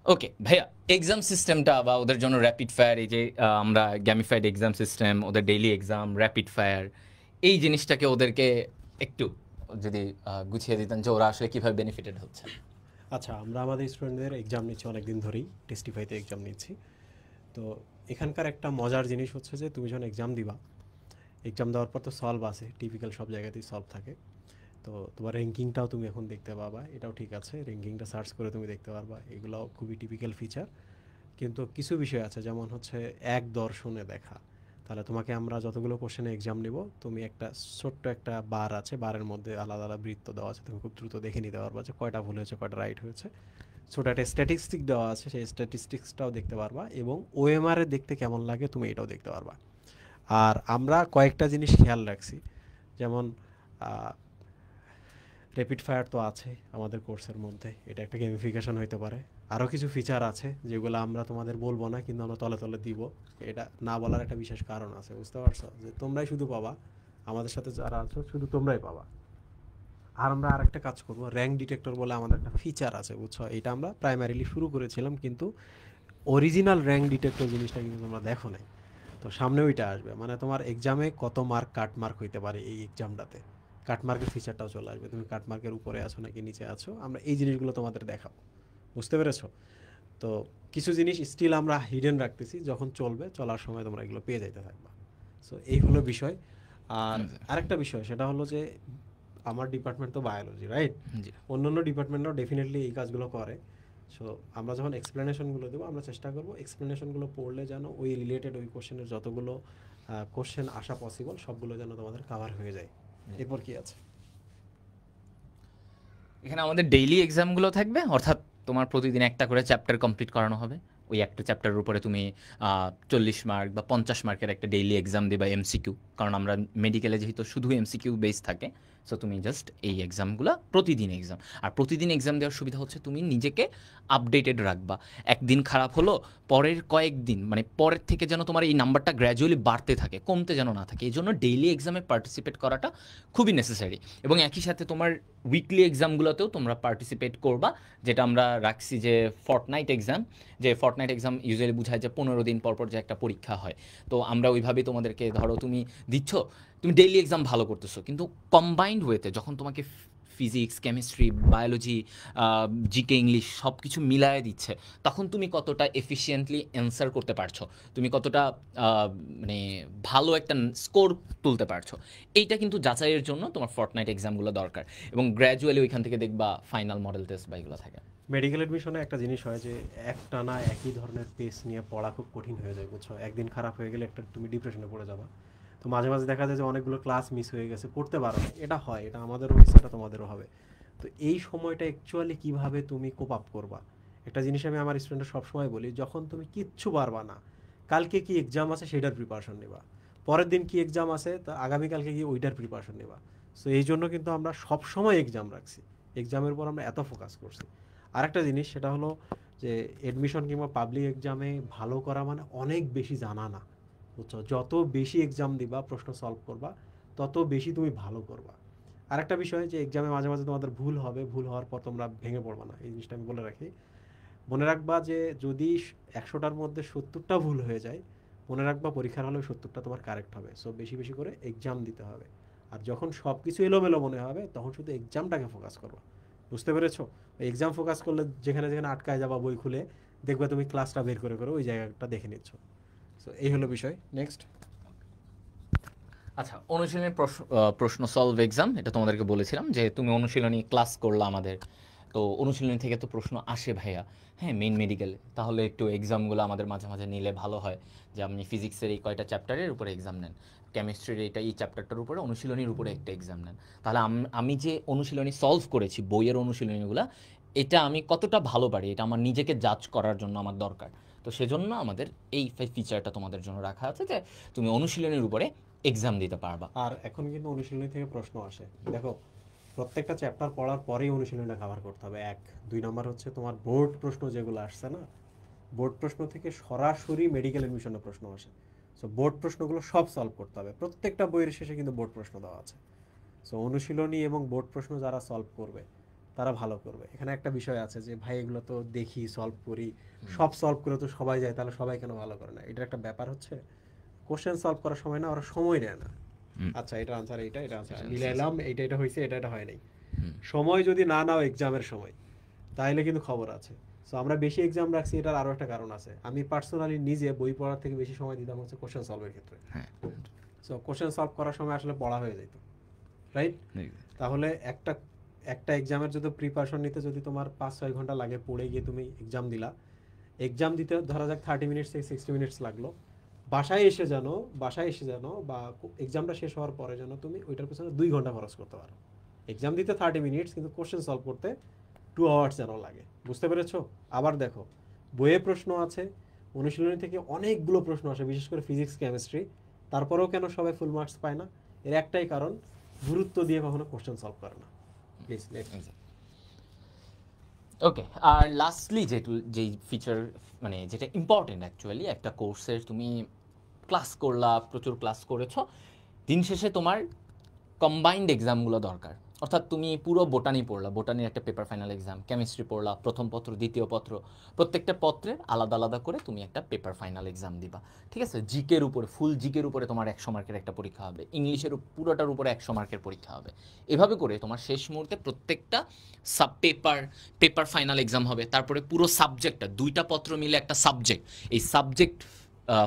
ওকে ভাইয়া, এক্সাম সিস্টেমটা বা ওদের জন্য র্যাপিড ফায়ার, এই যে আমরা গ্যামিফাইড এক্সাম সিস্টেম, ওদের ডেইলি এক্সাম, র্যাপিড ফায়ার, এই জিনিসটাকে ওদেরকে একটু যদি গুছিয়ে দিতেন যে ওরা আসলে কীভাবে বেনিফিটেড হচ্ছে। আচ্ছা, আমরা আমাদের স্টুডেন্টদের এক্সাম নিচ্ছি অনেক দিন ধরেই, টেস্টিফাইতে এক্সাম নিচ্ছি। তো এখানকার একটা মজার জিনিস হচ্ছে যে তুমি যখন এক্সাম দিবা, এক্সাম দেওয়ার পর তো সলভ আছে, টিপিক্যাল সব জায়গাতেই সলভ থাকে। তো তোমার র্যাঙ্কিংটাও তুমি এখন দেখতে পাবা, এটাও ঠিক আছে, র্যাঙ্কিংটা সার্চ করে তুমি দেখতে পারবা, এগুলো খুবই টিপিক্যাল ফিচার। কিন্তু কিছু বিষয় আছে, যেমন হচ্ছে এক দর্শনে দেখা। তাহলে তোমাকে আমরা যতগুলো কোশ্চেনে এক্সাম নিব, তুমি একটা ছোট্ট একটা বার আছে, বারের মধ্যে আলাদা আলাদা বৃত্ত দেওয়া আছে, তুমি খুব দ্রুত দেখে নিতে পারবা যে কয়টা ভুল হয়েছে, কয়টা রাইট হয়েছে। ছোট একটা স্ট্যাটিস্টিক দেওয়া আছে, সেই স্ট্যাটিস্টিক্সটাও দেখতে পারবা এবং ওএমআর এ দেখতে কেমন লাগে তুমি এটাও দেখতে পারবা। আর আমরা কয়েকটা জিনিস খেয়াল রাখছি, যেমন র্যাপিড ফায়ার তো আছে আমাদের কোর্সের মধ্যে, এটা একটা গেমিফিকেশন হইতে পারে। আরও কিছু ফিচার আছে যেগুলো আমরা তোমাদের বলবো না, কিন্তু আমরা তলে তলে দিব। এটা না বলার একটা বিশেষ কারণ আছে, বুঝতে পারছো, যে তোমরাই শুধু পাবা, আমাদের সাথে যারা আছো শুধু তোমরাই পাবা। আর আমরা আরেকটা কাজ করবো, র্যাঙ্ক ডিটেক্টর বলে আমাদের একটা ফিচার আছে, বুঝছো, এটা আমরা প্রাইমারিলি শুরু করেছিলাম, কিন্তু অরিজিনাল র্যাঙ্ক ডিটেক্টর জিনিসটা কিন্তু তোমরা দেখো নাই। তো সামনে ওইটা আসবে, মানে তোমার এক্সামে কত মার্ক কাট মার্ক হইতে পারে এই এক্সামটাতে, কাটমার্কের ফিচারটাও চলে আসবে, তুমি কাটমার্কের উপরে আছো নাকি নিচে আছো, আমরা এই জিনিসগুলো তোমাদের দেখাবো, বুঝতে পেরেছো? তো কিছু জিনিস স্টিল আমরা হিডেন রাখতেছি, যখন চলবে চলার সময় তোমরা এগুলো পেয়ে যাইতে থাকবা। সো এই হলো বিষয়। আর আরেকটা বিষয় সেটা হলো যে আমার ডিপার্টমেন্ট তো বায়োলজি, রাইট? অন্যান্য ডিপার্টমেন্টরাও ডেফিনেটলি এই কাজগুলো করে। সো আমরা যখন এক্সপ্লেনেশনগুলো দেবো, আমরা চেষ্টা করবো এক্সপ্লেনেশনগুলো পড়লে যেন ওই রিলেটেড ওই কোশ্চেনের যতগুলো কোশ্চেন আসা পসিবল সবগুলো যেন তোমাদের কাভার হয়ে যায়। এরপর কি আছে? এখানে আমাদের ডেইলি এক্সামগুলো থাকবে, অর্থাৎ তোমার প্রতিদিন একটা করে চ্যাপ্টার কমপ্লিট করানো হবে। ওই একটা চ্যাপ্টারের উপরে তুমি 40 মার্ক বা 50 মার্কের একটা ডেইলি এক্সাম দেবা, এমসিকিউ, কারণ আমরা মেডিকেলে যেহেতু শুধু এমসিকিউ বেস থাকে। সো তুমি জাস্ট এই এক্সামগুলো প্রতিদিন এক্সাম, আর প্রতিদিন এক্সাম দেওয়ার সুবিধা হচ্ছে তুমি নিজেকে আপডেটেড রাখবা। একদিন খারাপ হলো, পরের কয়েকদিন মানে পরের থেকে যেন তোমার এই নাম্বারটা গ্র্যাজুয়ালি বাড়তে থাকে, কমতে যেন না থাকে। এই জন্য ডেইলি এক্সামে পার্টিসিপেট করাটা খুবই নেসেসারি। এবং একই সাথে তোমার উইকলি এক্সামগুলোতেও তোমরা পার্টিসিপেট করবা, যেটা আমরা রাখছি যে ফর্টনাইট এক্সাম। যে ফর্টনাইট এক্সাম ইউজুয়ালি বোঝায় যে 15 দিন পর পর যে একটা পরীক্ষা হয়। তো আমরা ওইভাবেই তোমাদেরকে, ধরো তুমি দিচ্ছ, তুমি ডেইলি এক্সাম ভালো করতেছো, কিন্তু কম্বাইন্ড ওয়েতে যখন তোমাকে physics, chemistry, biology, GK, English সব কিছু মিলায় দিচ্ছে, তখন তুমি কতটা এফিশিয়েন্টলি অ্যান্সার করতে পারছো, তুমি কতটা মানে ভালো একটা স্কোর তুলতে পারছো, এইটা কিন্তু যাচাইয়ের জন্য তোমার ফর্টনাইট এক্সামগুলো দরকার। এবং গ্র্যাজুয়ালি ওইখান থেকে দেখবা ফাইনাল মডেল টেস্ট বা এগুলো থাকে। মেডিকেল অ্যাডমিশনে একটা জিনিস হয় যে একটানা একই ধরনের পেস নিয়ে পড়া খুব কঠিন হয়ে যায়, বুঝছো। একদিন খারাপ হয়ে গেলে একটা তুমি ডিপ্রেশনে পড়ে যাবা। তো মাঝে মাঝে দেখা যায় যে অনেকগুলো ক্লাস মিস হয়ে গেছে, পড়তে পারো না, এটা হয়, এটা আমাদেরও হয়েছে, এটা তোমাদেরও হবে। তো এই সময়টা অ্যাকচুয়ালি কীভাবে তুমি কোপ আপ করবা, একটা জিনিস আমি আমার স্টুডেন্টরা সবসময় বলি, যখন তুমি কিচ্ছু পারবা না, কালকে কি এক্সাম আছে সেটার প্রিপারেশন নেবা, পরের দিন কি এক্সাম আছে তা আগামীকালকে গিয়ে ওইটার প্রিপারেশন নেবা। সো এই জন্য কিন্তু আমরা সবসময় এক্সাম রাখছি, এক্সামের উপর আমরা এত ফোকাস করছি। আরেকটা জিনিস সেটা হলো যে এডমিশন কিংবা পাবলিক এক্সামে ভালো করা মানে অনেক বেশি জানা না, বুঝছো। যত বেশি এক্সাম দিবা, প্রশ্ন সলভ করবা, তত বেশি তুমি ভালো করবা। আরেকটা বিষয় যে এক্সামে মাঝে মাঝে তোমাদের ভুল হবে, ভুল হওয়ার পর তোমরা ভেঙে পড়বা না, এই জিনিসটা আমি বলে রাখি। মনে রাখবা যে যদি 100টার মধ্যে 70টা ভুল হয়ে যায়, মনে রাখবা পরীক্ষার হলেও 70টা তোমার কারেক্ট হবে। সো বেশি বেশি করে এক্সাম দিতে হবে। আর যখন সব কিছু এলোমেলো মনে হবে, তখন শুধু এক্সামটাকে ফোকাস করবা, বুঝতে পেরেছো? এক্সাম ফোকাস করলে যেখানে যেখানে আটকায় যাবা, বই খুলে দেখবে তুমি ক্লাসটা বের করে করে ওই জায়গাটা দেখে নিচ্ছ। সো এই হলো বিষয়। নেক্সট। আচ্ছা, অনুশীলনী প্রশ্ন সলভ এক্সাম, এটা তোমাদেরকে বলেছিলাম যে তুমি অনুশীলনী ক্লাস করলা আমাদের, তো অনুশীলনী থেকে তো প্রশ্ন আসে ভাইয়া। হ্যাঁ, মেইন মেডিকেলে তাহলে একটু এক্সামগুলো আমাদের মাঝে মাঝে নিলে ভালো হয়, যে আপনি ফিজিক্সের এই কয়টা চ্যাপ্টারের উপরে এক্সাম নেন, কেমিস্ট্রির এই চ্যাপ্টারটার উপরে, অনুশীলনীর উপরে একটা এক্সাম নেন। তাহলে আমি যে অনুশীলনী সলভ করেছি, বইয়ের অনুশীলনীগুলো, এটা আমি কতটা ভালো পারি, এটা আমার নিজেকে জাজ করার জন্য আমার দরকার। তো সেজন্য আমাদের এই ফিচারটা তোমাদের জন্য রাখা আছে যে তুমি অনুশীলনীর উপরে এক্সাম দিতে পারবা। আর এখন কিন্তু অনুশীলনী থেকে প্রশ্ন আসে, দেখো প্রত্যেকটা চ্যাপ্টার পড়ার পরেই অনুশীলনীটা কভার করতে হবে। 1-2 নম্বর হচ্ছে তোমার বোর্ড প্রশ্ন যেগুলো আসছে না, বোর্ড প্রশ্ন থেকে সরাসরি মেডিকেল এডমিশনের প্রশ্ন আসে। সো বোর্ড প্রশ্নগুলো সব সলভ করতে হবে, প্রত্যেকটা বইয়ের শেষে কিন্তু বোর্ড প্রশ্ন দেওয়া আছে। সো অনুশীলনী এবং বোর্ড প্রশ্ন যারা সলভ করবে তারা ভালো করবে। এখানে একটা বিষয় আছে যে ভাই এগুলো তো দেখি সলভ করি, সব সলভ করে তো সবাই যায়, তাহলে সবাই কেন ভালো করে না? এটার একটা ব্যাপার হচ্ছে কোশ্চেন সলভ করার সময় না ওরা সময় নেয় না। আচ্ছা এটা আনসার, এটা আনসার মিলাইলাম, এটা হয়েছে, এটা হয় নাই। সময় যদি না নাও এক্সামের সময়, তাহলে কিন্তু খবর আছে। সো আমরা বেশি এক্সাম রাখছি, এটার আরও একটা কারণ আছে। আমি পার্সোনালি নিজে বই পড়ার থেকে বেশি সময় দিতাম হচ্ছে কোশ্চেন সলভের ক্ষেত্রে। সো কোশ্চেন সলভ করার সময় আসলে পড়া হয়ে যেত, রাইট? তাহলে একটা এক্সামের যদি প্রিপারেশন নিতে যদি তোমার 5-6 ঘন্টা লাগে, পড়ে গিয়ে তুমি এক্সাম দিলা, এক্সাম দিতে ধরা যাক 30 মিনিটস থেকে 60 মিনিটস লাগলো, বাসায় এসে জানো বা এক্সামটা শেষ হওয়ার পরে যেন তুমি ওইটার পেছনে 2 ঘন্টা খরচ করতে পারো। এক্সাম দিতে 30 মিনিটস, কিন্তু কোশ্চেন সলভ করতে 2 আওয়ার্স যেন লাগে। বুঝতে পেরেছো? আবার দেখো বইয়ে প্রশ্ন আছে, অনুশীলনী থেকে অনেকগুলো প্রশ্ন আসে, বিশেষ করে ফিজিক্স কেমিস্ট্রি, তারপরেও কেন সবাই ফুল মার্কস পায় না? এর একটাই কারণ, গুরুত্ব দিয়ে কখনো কোশ্চেন সলভ করে না। Please next. ওকে, আর লাস্টলি যেই ফিচার মানে যেটা ইম্পর্টেন্ট অ্যাকচুয়ালি, একটা কোর্সের তুমি ক্লাস করলা, প্রচুর ক্লাস করেছো, দিন শেষে তোমার কম্বাইন্ড এক্সামগুলো দরকার। অর্থাৎ তুমি পুরো বোটানি পড়লা, বোটানির একটা পেপার ফাইনাল এক্সাম, কেমিস্ট্রি পড়লা, প্রথম পত্র, দ্বিতীয় পত্র, প্রত্যেকটা পত্রের আলাদা আলাদা করে তুমি একটা পেপার ফাইনাল এক্সাম দিবা। ঠিক আছে? জিকের উপরে, ফুল জিকের উপরে তোমার 100 মার্কের একটা পরীক্ষা হবে, ইংলিশের পুরোটার উপরে 100 মার্কের পরীক্ষা হবে। এভাবে করে তোমার শেষ মুহূর্তে প্রত্যেকটা সাব পেপার ফাইনাল এক্সাম হবে। তারপরে পুরো সাবজেক্টটা, 2টা পত্র মিলে একটা সাবজেক্ট, এই সাবজেক্ট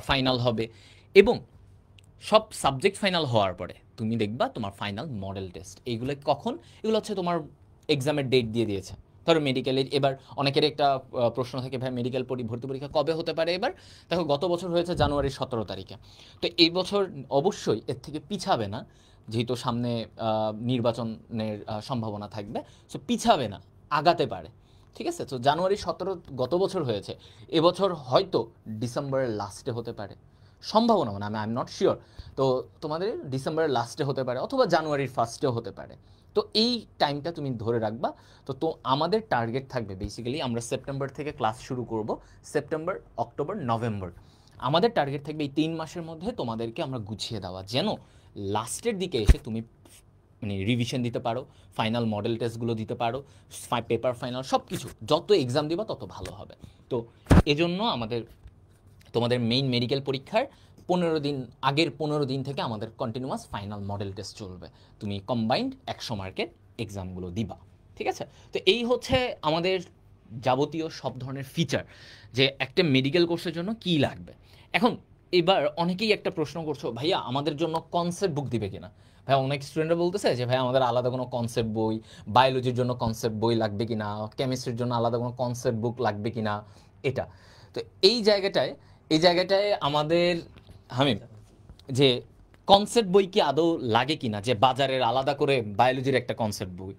ফাইনাল হবে। এবং সব সাবজেক্ট ফাইনাল হওয়ার পরে তুমি দেখবা তোমার ফাইনাল মডেল টেস্ট। এইগুলো কখন? এগুলো হচ্ছে তোমার এক্সামের ডেট দিয়ে দিয়েছে। ধরো মেডিকেলের এবার অনেকের একটা প্রশ্ন থাকে, ভাই মেডিকেল ভর্তি পরীক্ষা কবে হতে পারে এবার? দেখো গত বছর হয়েছে জানুয়ারির 17 তারিখে। তো এই বছর অবশ্যই এর থেকে পিছাবে না, যেহেতু সামনে নির্বাচনের সম্ভাবনা থাকবে, সো পিছাবে না, আগাতে পারে। ঠিক আছে? তো জানুয়ারি 17 গত বছর হয়েছে, এবছর হয়তো ডিসেম্বরের লাস্টে হতে পারে, সম্ভাবনা, মানে আই এম নট শিওর। তো তোমাদের ডিসেম্বরের লাস্টে হতে পারে অথবা জানুয়ারির ফার্স্টেও হতে পারে। তো এই টাইমটা তুমি ধরে রাখবা। তো আমাদের টার্গেট থাকবে বেসিক্যালি, আমরা সেপ্টেম্বর থেকে ক্লাস শুরু করব, সেপ্টেম্বর, অক্টোবর, নভেম্বর। আমাদের টার্গেট থাকবে এই 3 মাসের মধ্যে তোমাদেরকে আমরা গুছিয়ে দেওয়া, যেন লাস্টের দিকে এসে তুমি মানে রিভিশন দিতে পারো, ফাইনাল মডেল টেস্টগুলো দিতে পারো, পেপার ফাইনাল সব কিছু, যত এক্সাম দিবা তত ভালো হবে। তো এজন্য তোমাদের মেইন মেডিকেল পরীক্ষার 15 দিন থেকে আমাদের কন্টিনিউয়াস ফাইনাল মডেল টেস্ট চলবে। তুমি কম্বাইন্ড 100 মার্কের এক্সামগুলো দিবা। ঠিক আছে? তো এই হচ্ছে আমাদের যাবতীয় সব ধরনের ফিচার, যে একটা মেডিকেল কোর্সের জন্য কি লাগবে। এখন এবার অনেকেই একটা প্রশ্ন করছো, ভাইয়া আমাদের জন্য কনসেপ্ট বুক দিবে কিনা? ভাই অনেক স্টুডেন্টরা বলতেছে যে ভাই আমাদের আলাদা কোনো কনসেপ্ট বই, বায়োলজির জন্য কনসেপ্ট বই লাগবে কিনা, কেমিস্ট্রির জন্য আলাদা কোনো কনসেপ্ট বুক লাগবে কিনা, এটা। তো এই জায়গাটায় আমাদের হামিম, যে কনসেপ্ট বই কি আদৌ লাগে কিনা, যে বাজারের আলাদা করে বায়োলজির একটা কনসেপ্ট বই,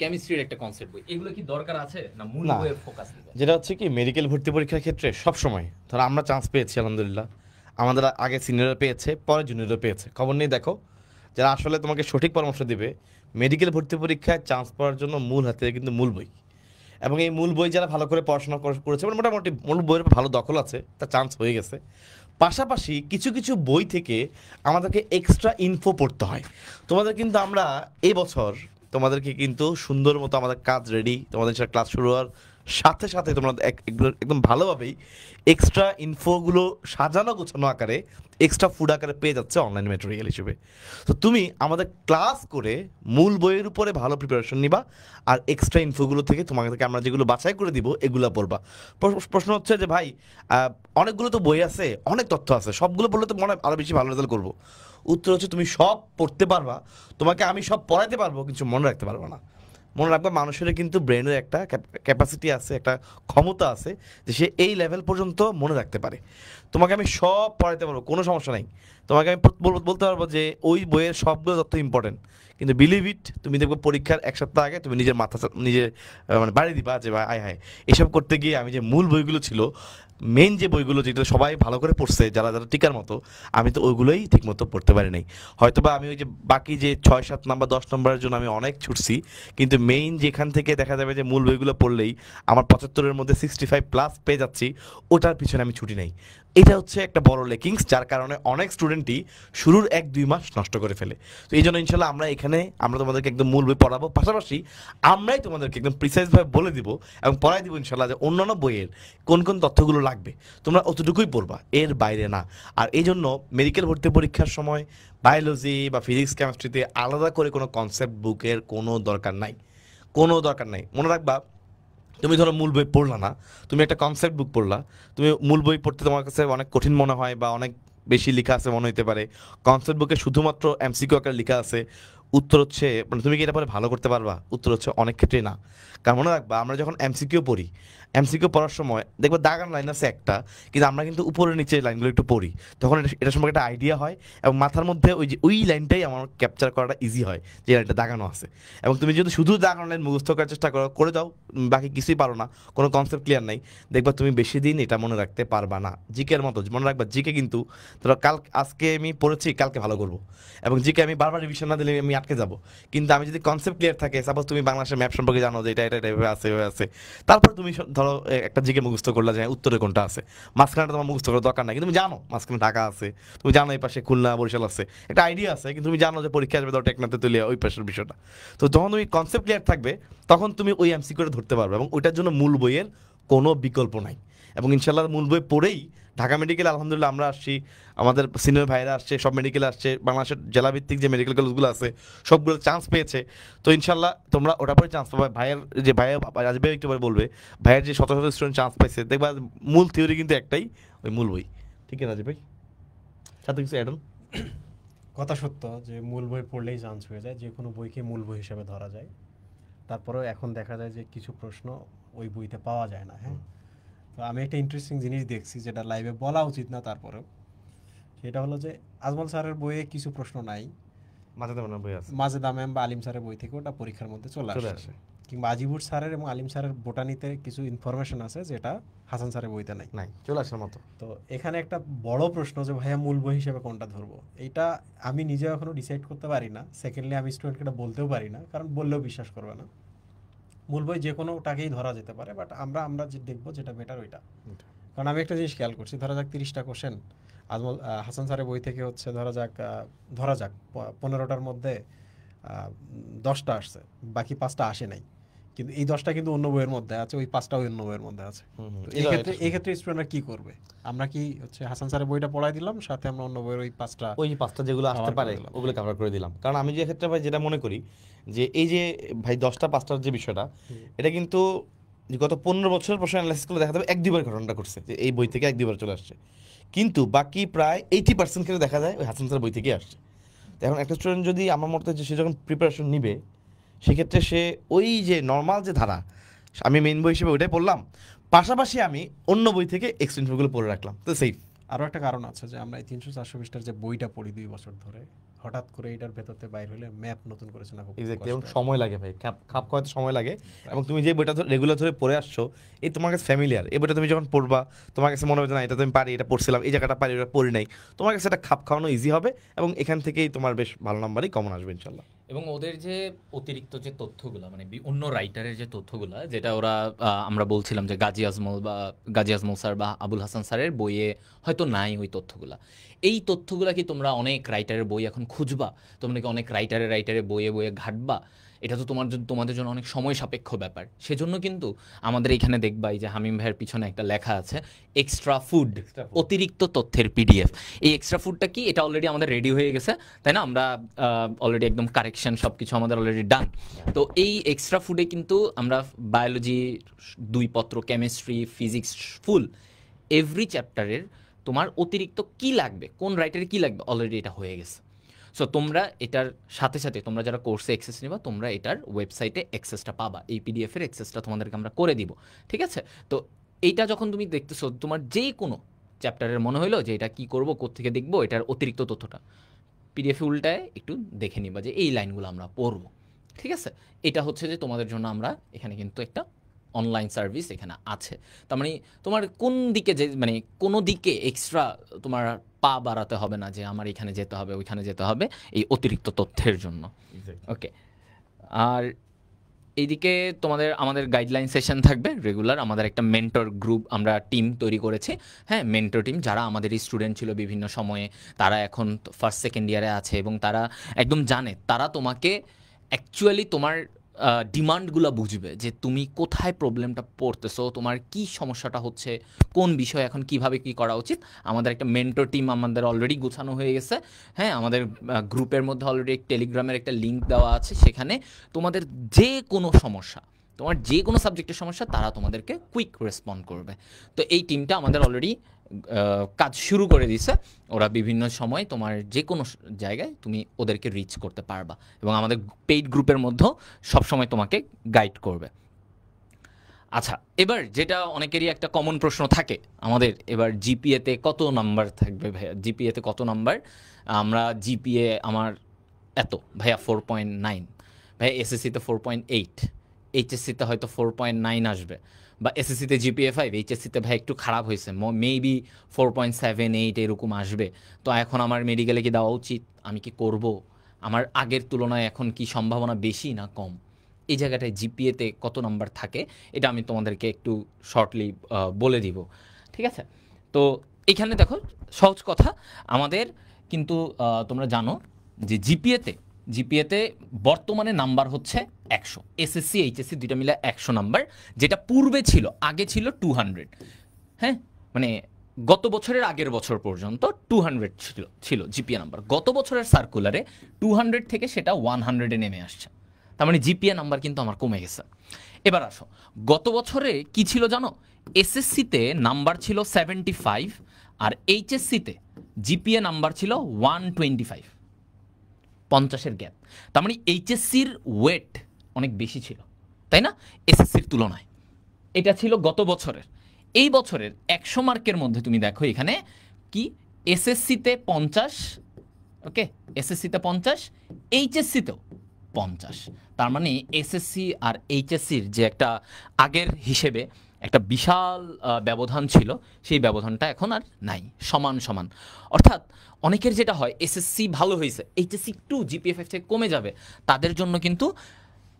কেমিস্ট্রির একটা কনসেপ্ট বই, এগুলো কি দরকার আছে, না মূল না। বইয়ের ফোকাস দিবে? যেটা হচ্ছে কি, মেডিকেল ভর্তি পরীক্ষার ক্ষেত্রে সবসময় ধরো আমরা চান্স পেয়েছি আলহামদুলিল্লাহ, আমাদের আগে সিনিয়ররা পেয়েছে, পরে জুনিয়ররা পেয়েছে, খবর নেই। দেখো যারা আসলে তোমাকে সঠিক পরামর্শ দিবে, মেডিকেল ভর্তি পরীক্ষায় চান্স পাওয়ার জন্য মূল হাতে কিন্তু মূল বই, এবং এই মূল বই যারা ভালো করে পড়াশোনা করেছে, মানে মোটামুটি মূল বইয়ের ভালো দখল আছে, তার চান্স হয়ে গেছে। পাশাপাশি কিছু কিছু বই থেকে আমাদেরকে এক্সট্রা ইনফো পড়তে হয়। তোমাদের কিন্তু আমরা এই বছর তোমাদেরকে কিন্তু সুন্দর মতো আমাদের কাজ রেডি, তোমাদের সাথে ক্লাস শুরু হওয়ার সাথে সাথে তোমরা একদম ভালোভাবেই এক্সট্রা ইনফোগুলো সাজানো গোছানো আকারে, এক্সট্রা ফুড আকারে পেয়ে যাচ্ছে অনলাইন ম্যাটেরিয়াল হিসেবে। তো তুমি আমাদের ক্লাস করে মূল বইয়ের উপরে ভালো প্রিপারেশন নিবা, আর এক্সট্রা ইনফোগুলো থেকে তোমাদেরকে আমরা যেগুলো বাছাই করে দিব এগুলো পড়বা। প্রশ্ন হচ্ছে যে ভাই অনেকগুলো তো বই আছে, অনেক তথ্য আছে, সবগুলো পড়লে তো মনে হয় আরও বেশি ভালো রেজাল্ট করবো। উত্তর হচ্ছে তুমি সব পড়তে পারবা, তোমাকে আমি সব পড়াইতে পারবো, কিছু মনে রাখতে পারবো না। মনে রাখবা মানুষের কিন্তু ব্রেনের একটা ক্যাপাসিটি আছে, একটা ক্ষমতা আছে, যে সে এই লেভেল পর্যন্ত মনে রাখতে পারে। তোমাকে আমি সব পড়াইতে পারবো, কোনো সমস্যা নাই। তোমাকে আমি বলতে পারবো যে ওই বইয়ের সবগুলো তথ্য ইম্পর্টেন্ট, কিন্তু বিলিভ ইট, তুমি দেখবে পরীক্ষার 1 সপ্তাহ আগে তুমি নিজের মাথা নিজে মানে বাড়ি দিবা যে ভাই আয় হায়, এসব করতে গিয়ে আমি যে মূল বইগুলো ছিল, মেন যে বইগুলো যেগুলো সবাই ভালো করে পড়ছে, যারা যারা টিকার মতো, আমি তো ওইগুলোই ঠিক মতো পড়তে পারি নাই। হয়তোবা আমি ওই যে বাকি যে 6-7 নাম্বার 10 নম্বরের জন্য আমি অনেক ছুটছি, কিন্তু মেইন যেখান থেকে দেখা যাবে যে মূল বইগুলো পড়লেই আমার 75-এর মধ্যে 65+ পেয়ে যাচ্ছি, ওটার পিছনে আমি ছুটি নাই। এটা হচ্ছে একটা বড় লেকিংস, যার কারণে অনেক স্টুডেন্টই শুরুর 1-2 মাস নষ্ট করে ফেলে। তো এই জন্য ইনশাল্লাহ আমরা তোমাদেরকে একদম মূল বই পড়াবো, পাশাপাশি আমরাই তোমাদেরকে একদম প্রিসাইজভাবে বলে দিব এবং পড়াই দিব ইনশাল্লাহ যে অন্যান্য বইয়ের কোন কোন তথ্যগুলো লাগবে, তোমরা অতটুকুই পড়বা, এর বাইরে না। আর এই জন্য মেডিকেল ভর্তি পরীক্ষার সময় বায়োলজি বা ফিজিক্স কেমিস্ট্রিতে আলাদা করে কোনো কনসেপ্ট বুকের কোনো দরকার নাই, কোনো দরকার নাই। মনে রাখবা, তুমি ধরো মূল বই পড়লা না, তুমি একটা কনসেপ্ট বুক পড়লা, তুমি মূল বই পড়তে তোমার কাছে অনেক কঠিন মনে হয় বা অনেক বেশি লেখা আছে মনে হতে পারে, কনসেপ্ট বুকে শুধুমাত্র এমসিকিউ আকারে লেখা আছে, উত্তর হচ্ছে মানে তুমি কি এটা পরে ভালো করতে পারবা? উত্তর হচ্ছে অনেক ক্ষেত্রেই না। কারণ মনে রাখবা আমরা যখন এমসিকিউ পড়ি, এমসিকিউ পড়ার সময় দেখবা দাগান লাইন আছে একটা, কিন্তু আমরা কিন্তু উপরে নিচে লাইনগুলো একটু পড়ি, তখন এটা সম্পর্কে একটা আইডিয়া হয় এবং মাথার মধ্যে ওই লাইনটাই আমার ক্যাপচার করাটা ইজি হয় যে লাইনটা দাগানো আছে। এবং তুমি যদি শুধু দাগানো লাইন মুখস্থ করার চেষ্টা করে দাও, বাকি কিছুই পারো না, কোনো কনসেপ্ট ক্লিয়ার নাই, দেখবা তুমি বেশি দিন এটা মনে রাখতে পারবা না। জিকের মতো মনে রাখবা, জিকে কিন্তু ধরো আজকে আমি পড়েছি, কালকে ভালো করবো, এবং জিকে আমি বারবার রিভিশন না দিলে আমি আটকে যাবো। কিন্তু আমি যদি কনসেপ্ট ক্লিয়ার থাকে, সাপোজ তুমি বাংলাদেশের ম্যাপ সম্পর্কে জানো যে এটা এটা এভাবে আছে এভাবে আছে, তারপর তুমি ধরো একটা জিকে মুখস্থ করলা যে উত্তরে কোনটা আছে, মাঝখানেটা তোমার মুখস্থ করার দরকার নাই, কিন্তু তুমি জানো মাঝখানে ঢাকা আছে, তুমি জানো এই পাশে খুলনা বরিশাল আছে, একটা আইডিয়া আছে, কিন্তু তুমি জানো যে পরীক্ষা আসবে ধরো টেকনাতে তুলে ওই পাশের বিষয়টা। তো যখন তুমি কনসেপ্ট ক্লিয়ার থাকবে তখন তুমি ওই এমসি করে ধরতে পারবে, এবং ওইটার জন্য মূল বইয়ের কোনো বিকল্প নাই। এবং ইনশাল্লাহ মূল বই পড়েই ঢাকা মেডিকেলে আলহামদুলিল্লাহ আমরা আসছি, আমাদের সিনিয়র ভাইরা আসছে, সব মেডিকেলে আসছে, বাংলাদেশের জেলাভিত্তিক যে মেডিকেল কলেজগুলো আছে সবগুলো চান্স পেয়েছে। তো ইনশাল্লাহ তোমরা ওটা পরে চান্স পাবে। ভাইয়ের আসবে একটু পরে বলবে, ভাইয়ের যে শত শত স্টুডেন্ট চান্স পাইছে, দেখবা মূল থিওরি কিন্তু একটাই, ওই মূল বই। ঠিক আছে রাজীব ভাই, সাথে কিছু অ্যাড অন? কথা সত্য যে মূল বই পড়লেই চান্স হয়ে যায়, যে কোনো বইকে মূল বই হিসেবে ধরা যায়। তারপরেও এখন দেখা যায় যে কিছু প্রশ্ন ওই বইতে পাওয়া যায় না। হ্যাঁ, তো আমি একটা ইন্টারেস্টিং জিনিস দেখছি যেটা লাইভে বলা উচিত না, তারপরেও সেটা হলো যে আজমল স্যারের বইয়ে কিছু প্রশ্ন নাই, মাজেদ আমেম বা আলিম স্যারের বই থেকে ওটা পরীক্ষার মধ্যে চলে আসে। কিংবা আজিবুর স্যারের এবং আলিম স্যারের বোটানিতে কিছু ইনফরমেশন আছে যেটা হাসান স্যারের বইতে নাই, চলে আসার মতো। তো এখানে একটা বড় প্রশ্ন যে ভাইয়া মূল বই হিসেবে কোনটা ধরবো, এইটা আমি নিজে এখনো ডিসাইড করতে পারি না। সেকেন্ডলি আমি স্টুডেন্টকে এটা বলতেও পারি না, কারণ বললেও বিশ্বাস করবে না। মূল বই যে কোনোটাকেই ধরা যেতে পারে, বাট আমরা যে দেখবো যেটা বেটার ওইটা। কারণ আমি একটা জিনিস খেয়াল করছি, ধরা যাক 30টা কোশ্চেন আজমল হাসান স্যারের বই থেকে হচ্ছে ধরা যাক 15টার মধ্যে 10টা আসছে, বাকি 5টা আসে নাই, কিন্তু এই 10টা কিন্তু অন্য বইয়ের মধ্যে আছে, ওই 5টাও অন্য বইয়ের মধ্যে আছে। এই ক্ষেত্রে স্টুডেন্টরা কি করবে? আমরা কি হচ্ছে হাসান স্যারের বইটা পড়াই দিলাম, সাথে আমরা অন্য বইয়ের ওই 5টা যেগুলো আসতে পারে ওগুলো কভার করে দিলাম। কারণ আমি যে ক্ষেত্রে ভাই যেটা মনে করি যে এই যে ভাই 10টা 5টার যে বিষয়টা, এটা কিন্তু গত 15 বছরের প্রশ্ন অ্যানালাইসিস করলে দেখা যাবে 1-2বার ঘটনাটা করছে, যে এই বই থেকে 1-2বার চলে আসছে, কিন্তু বাকি প্রায় 80% ক্ষেত্রে দেখা যায় ওই হাসান স্যারের বই থেকেই আসছে। তো এখন একটা স্টুডেন্ট যদি আমার মতে যে সে যখন প্রিপারেশন নিবে, সেক্ষেত্রে সে ওই যে নর্মাল যে ধারা, আমি মেইন বই হিসেবে ওইটাই পড়লাম, পাশাপাশি আমি অন্য বই থেকে এক্সটেনশনগুলো পড়ে রাখলাম, তো সেফ। আরও একটা কারণ আছে যে আমরা এই 300-400 পৃষ্ঠার যে বইটা পড়ি 2 বছর ধরে, হঠাৎ করে এটার ভেতরতে বাইর হলে ম্যাপ নতুন করেছে না, এবং সময় লাগে ভাই, খাপ খাওয়াতে সময় লাগে। এবং তুমি যে বইটা রেগুলার ধরে পড়ে আসছো, এই তোমার কাছে ফ্যামিলিয়ার, এই বইটা তুমি যখন পড়বা তোমার কাছে মনে হবে না এটা তুমি পারি, এটা পড়ছিলাম, এই জায়গাটা পারি, এটা পড়ি নাই, তোমার কাছে এটা খাপ খাওয়ানো ইজি হবে, এবং এখান থেকেই তোমার বেশ ভালো নাম্বারই কমন আসবে ইনশাল্লাহ। এবং ওদের যে অতিরিক্ত যে তথ্যগুলো, মানে অন্য রাইটারের যে তথ্যগুলো, যেটা ওরা আমরা বলছিলাম যে গাজী আজমল স্যার বা আবুল হাসান স্যারের বইয়ে হয়তো নাই ওই তথ্যগুলা, এই তথ্যগুলা কি তোমরা অনেক রাইটারের বই এখন খুঁজবা? তোমরা কি অনেক রাইটারের বইয়ে ঘাটবা? এটা তো তোমাদের জন্য অনেক সময় সাপেক্ষ ব্যাপার। সেজন্য কিন্তু আমাদের এখানে দেখবা এই যে হামিম ভাইয়ের পিছনে একটা লেখা আছে এক্সট্রা ফুড, অতিরিক্ত তথ্যের পিডিএফ। এই এক্সট্রা ফুডটা কি, এটা অলরেডি আমাদের রেডি হয়ে গেছে, তাই না? আমরা অলরেডি একদম কারেকশন সব কিছু আমাদের অলরেডি ডান। তো এই এক্সট্রা ফুডে কিন্তু আমরা বায়োলজি 2 পত্র, কেমিস্ট্রি, ফিজিক্স, ফুল এভরি চ্যাপ্টারের তোমার অতিরিক্ত কি লাগবে, কোন রাইটারে কি লাগবে, অলরেডি এটা হয়ে গেছে। সো তোমরা এটার সাথে সাথে তোমরা যারা কোর্সে অ্যাক্সেস নিবা, তোমরা এটার ওয়েবসাইটে অ্যাক্সেসটা পাবা, এই পিডিএফের অ্যাক্সেসটা তোমাদেরকে আমরা করে দিব, ঠিক আছে? তো এইটা যখন তুমি দেখতেছো, তোমার যে কোনো চ্যাপ্টারের মনে হইলো যে এটা কি করবো, কোত্থেকে দেখবো, এটার অতিরিক্ত তথ্যটা পিডিএফে উল্টায় একটু দেখে নিবা যে এই লাইনগুলো আমরা পড়বো, ঠিক আছে? এটা হচ্ছে যে তোমাদের জন্য আমরা এখানে কিন্তু একটা অনলাইন সার্ভিস এখানে আছে। তার মানে তোমার কোন দিকে যে মানে কোনো দিকে এক্সট্রা তোমার পা বাড়াতে হবে না যে আমার এখানে যেতে হবে ওইখানে যেতে হবে এই অতিরিক্ত তথ্যের জন্য। ওকে, আর এইদিকে আমাদের গাইডলাইন সেশন থাকবে রেগুলার। আমাদের একটা মেন্টর গ্রুপ, আমরা টিম তৈরি করেছি, হ্যাঁ, মেন্টর টিম, যারা আমাদের স্টুডেন্ট ছিল বিভিন্ন সময়ে, তারা এখন ফার্স্ট সেকেন্ড ইয়ারে আছে এবং তারা একদম জানে, তারা তোমাকে অ্যাকচুয়ালি তোমার ডিমান্ডগুলো বুঝবে যে তুমি কোথায় প্রবলেমটা পড়তেছো, তোমার কি সমস্যাটা হচ্ছে, কোন বিষয়ে এখন কিভাবে কি করা উচিত। আমাদের একটা মেন্টর টিম আমাদের অলরেডি গোছানো হয়ে গেছে, হ্যাঁ। আমাদের গ্রুপের মধ্যে অলরেডি টেলিগ্রামের একটা লিঙ্ক দেওয়া আছে, সেখানে তোমাদের যে কোনো সমস্যা তোমার যে কোনো সাবজেক্টের সমস্যা তারা তোমাদেরকে কুইক রেসপন্ড করবে। তো এই টিমটা আমাদের অলরেডি কাজ শুরু করে দিয়েছে। ওরা বিভিন্ন সময় তোমার যে কোনো জায়গায় তুমি ওদেরকে রিচ করতে পারবা এবং আমাদের পেইড গ্রুপের মধ্যেও সবসময় তোমাকে গাইড করবে। আচ্ছা, এবার যেটা অনেকেরই একটা কমন প্রশ্ন থাকে আমাদের, এবার জিপিএতে কত নাম্বার থাকবে ভাইয়া, জিপিএতে কত নাম্বার? আমরা জিপিএ আমার এত ভাইয়া 4.9, ভাইয়া এসএসসিতে 4.8, এইচএসসিতে হয়তো 4.9 আসবে, বা এসএসসিতে জিপিএ 5, এইচএসসিতে ভাই একটু খারাপ হয়েছে, মেবি 4.78 এরকম আসবে। তো এখন আমার মেডিকেলে কি দেওয়া উচিত? আমি কি করব? আমার আগের তুলনায় এখন কি সম্ভাবনা বেশি না কম? এই জায়গাটায় জিপিএতে কত নাম্বার থাকে এটা আমি তোমাদেরকে একটু শর্টলি বলে দিব, ঠিক আছে? তো এখানে দেখো সহজ কথা, আমাদের কিন্তু তোমরা জানো যে জিপিএতে বর্তমানে নাম্বার হচ্ছে 100, এসএসসি এইচএসসি দুইটা মিলে 100 নাম্বার, যেটা পূর্বে ছিল, আগে ছিল 200। হ্যাঁ, মানে গত বছরের আগের বছর পর্যন্ত 200 ছিল জিপিএ নাম্বার। গত বছরের সার্কুলারে 200 থেকে সেটা 100-এ নেমে আসছে। তার মানে জিপিএ নাম্বার কিন্তু আমার কমে গেছে। এবার আসো, গত বছরে কি ছিল জানো? এসএসসিতে নাম্বার ছিল 75 আর এইচএসসিতে জিপিএ নাম্বার ছিল 125, 50-এর গ্যাপ। তার মানে এইচএসসির ওয়েট অনেক বেশি ছিল, তাই না, এসএসসির তুলনায়? এটা ছিল গত বছরের। এই বছরের 100 মার্কের মধ্যে তুমি দেখো এখানে কি, এসএসসিতে 50, ওকে, এসএসসিতে 50, এইচএসসিতেও 50। তার মানে এসএসসি আর এইচএসসির যে একটা আগের হিসেবে একটা বিশাল ব্যবধান ছিল, সেই ব্যবধানটা এখন আর নাই, সমান সমান। অর্থাৎ অনেকের যেটা হয়, এসএসসি ভালো হয়েছে, এইচএসসি একটু জিপিএ 5 থেকে কমে যাবে, তাদের জন্য কিন্তু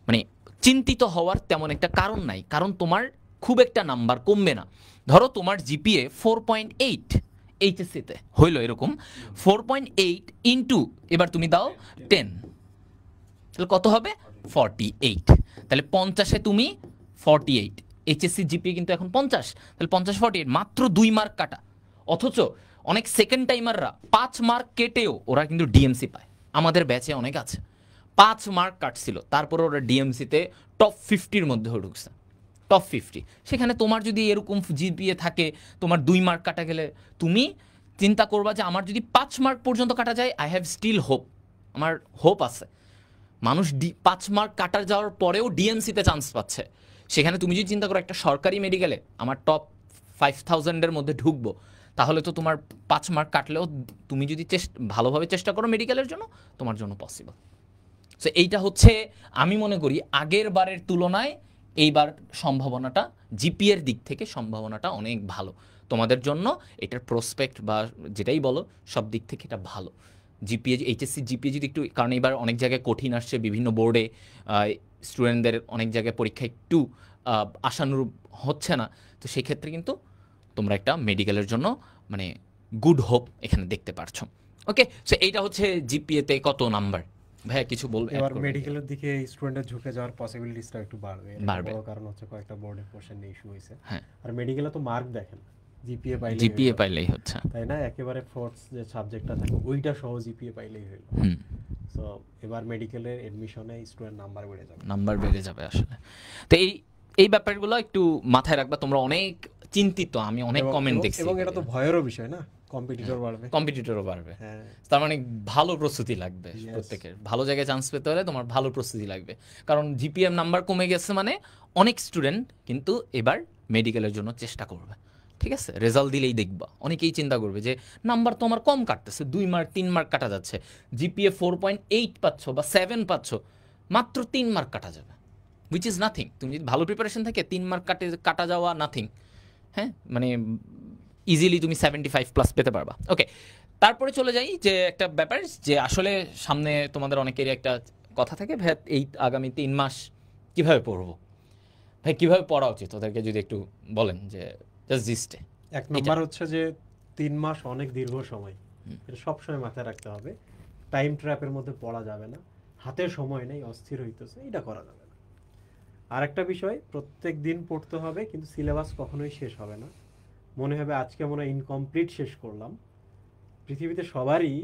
মানে চিন্তিত হওয়ার তেমন একটা কারণ নাই, কারণ তোমার খুব একটা নাম্বার কমবে না। ধরো তোমার জিপিএ 4.8 এইচএসসিতে হইলো, এরকম 4.8 ইন্টু এবার তুমি দাও 10, তাহলে কত হবে? 48। তাহলে 50-এ তুমি 48, এইচএসসি জিপিএ কিন্তু এখন 50, তাহলে 50-48 মাত্র 2 মার্ক কাটা। অথচ অনেক সেকেন্ড টাইমাররা 5 মার্ক কেটেও ওরা কিন্তু ডিএমসি পায়। আমাদের ব্যাচে অনেক আছে 5 মার্ক কাটছিল, তারপরে ওরা ডিএমসিতে টপ 50-র মধ্যে ঢুকছে, টপ 50। সেখানে তোমার যদি এরকম জিপিএ থাকে, তোমার 2 মার্ক কাটা গেলে তুমি চিন্তা করবা যে আমার যদি 5 মার্ক পর্যন্ত কাটা যায়, আই হ্যাভ স্টিল হোপ, আমার হোপ আছে। মানুষ 5 মার্ক কাটা যাওয়ার পরেও ডিএমসিতে চান্স পাচ্ছে। সেখানে তুমি যদি চিন্তা করো একটা সরকারি মেডিকেলে আমার টপ 5000-এর মধ্যে ঢুকবো, তাহলে তো তোমার 5 মার্ক কাটলেও তুমি যদি ভালোভাবে চেষ্টা করো মেডিকেলের জন্য, তোমার জন্য পসিবল। সো এইটা হচ্ছে আমি মনে করি আগের বারের তুলনায় এইবার সম্ভাবনাটা, জিপিএর দিক থেকে সম্ভাবনাটা অনেক ভালো তোমাদের জন্য। এটার প্রসপেক্ট বা যেটাই বলো, সব দিক থেকে এটা ভালো। জিপিএ, এইচএসসি জিপিএ যদি একটু, কারণ এবার অনেক জায়গায় কঠিন আসছে, বিভিন্ন বোর্ডে স্টুডেন্টদের অনেক জায়গায় পরীক্ষা একটু আশানুরূপ হচ্ছে না, তো সেক্ষেত্রে কিন্তু তোমরা একটা মেডিকেলের জন্য মানে গুড হোপ এখানে দেখতে পারছো। ওকে, সো এইটা হচ্ছে জিপিএতে কত নাম্বার। ভাইয়া কিছু বলবে? এবার মেডিকেলের দিকে স্টুডেন্টের ঝুঁকে যাওয়ার পসিবিলিটিসটা একটু বাড়বে। বড় কারণ হচ্ছে কয়েকটা বোর্ডের কোশ্চেন ইস্যু হয়েছে। হ্যাঁ, আর মেডিকেলে তো মার্ক দেখেন, জিপিএ পাইলেই হচ্ছে, তাই না? একেবারে ফোর্থ যে সাবজেক্টটা থাকে ওইটা সহ জিপিএ পাইলেই হইল। সো এবার মেডিকেলের এডমিশনে স্টুডেন্ট নাম্বার বেড়ে যাবে আসলে। তো এই ব্যাপারগুলো একটু মাথায় রাখবা তোমরা। অনেক চিন্তিত, আমি অনেক কমেন্ট দেখছি, এবং এটা তো ভয়েরও বিষয় না, কম্পিটিটরও বাড়বে। তার মানে ভালো প্রস্তুতি লাগবে প্রত্যেকের। ভালো জায়গায় চান্স পেতে হলে তোমার ভালো প্রস্তুতি লাগবে, কারণ জিপিএম নাম্বার কমে গেছে মানে অনেক স্টুডেন্ট কিন্তু এবার মেডিকেলের জন্য চেষ্টা করবে। ঠিক আছে, রেজাল্ট দিলেই দেখবা অনেকেই চিন্তা করবে যে নাম্বার তো আমার কম কাটতেছে, 2 মার্ক 3 মার্ক কাটা যাচ্ছে, জিপিএ 4.8 পাচ্ছ বা 7 পাচ্ছ, মাত্র 3 মার্ক কাটা যাবে, হুইচ ইজ নাথিং। তুমি যদি ভালো প্রিপারেশন থাকে 3 মার্ক কাটা যাওয়া নাথিং। হ্যাঁ, মানে ইজিলি তুমি 75+ পেতে পারবা। ওকে, তারপরে চলে যাই যে একটা ব্যাপার, যে আসলে সামনে তোমাদের অনেকেরই একটা কথা থাকে, ভাই এই আগামী 3 মাস কিভাবে পড়বো, ভাই কিভাবে পড়া উচিত ওদেরকে যদি একটু বলেন। যে জাস্ট জিস্টে এক নম্বর হচ্ছে যে 3 মাস অনেক দীর্ঘ সময়, এটা সবসময় মাথায় রাখতে হবে। টাইম ট্র্যাপের মধ্যে পড়া যাবে না, হাতে সময় নেই, অস্থির হইতেছে, এটা করা যাবে না। আর একটা বিষয়, প্রত্যেক দিন পড়তে হবে, কিন্তু সিলেবাস কখনোই শেষ হবে না। মনে হবে আজকে মনে হয় ইনকমপ্লিট শেষ করলাম। পৃথিবীতে সবারই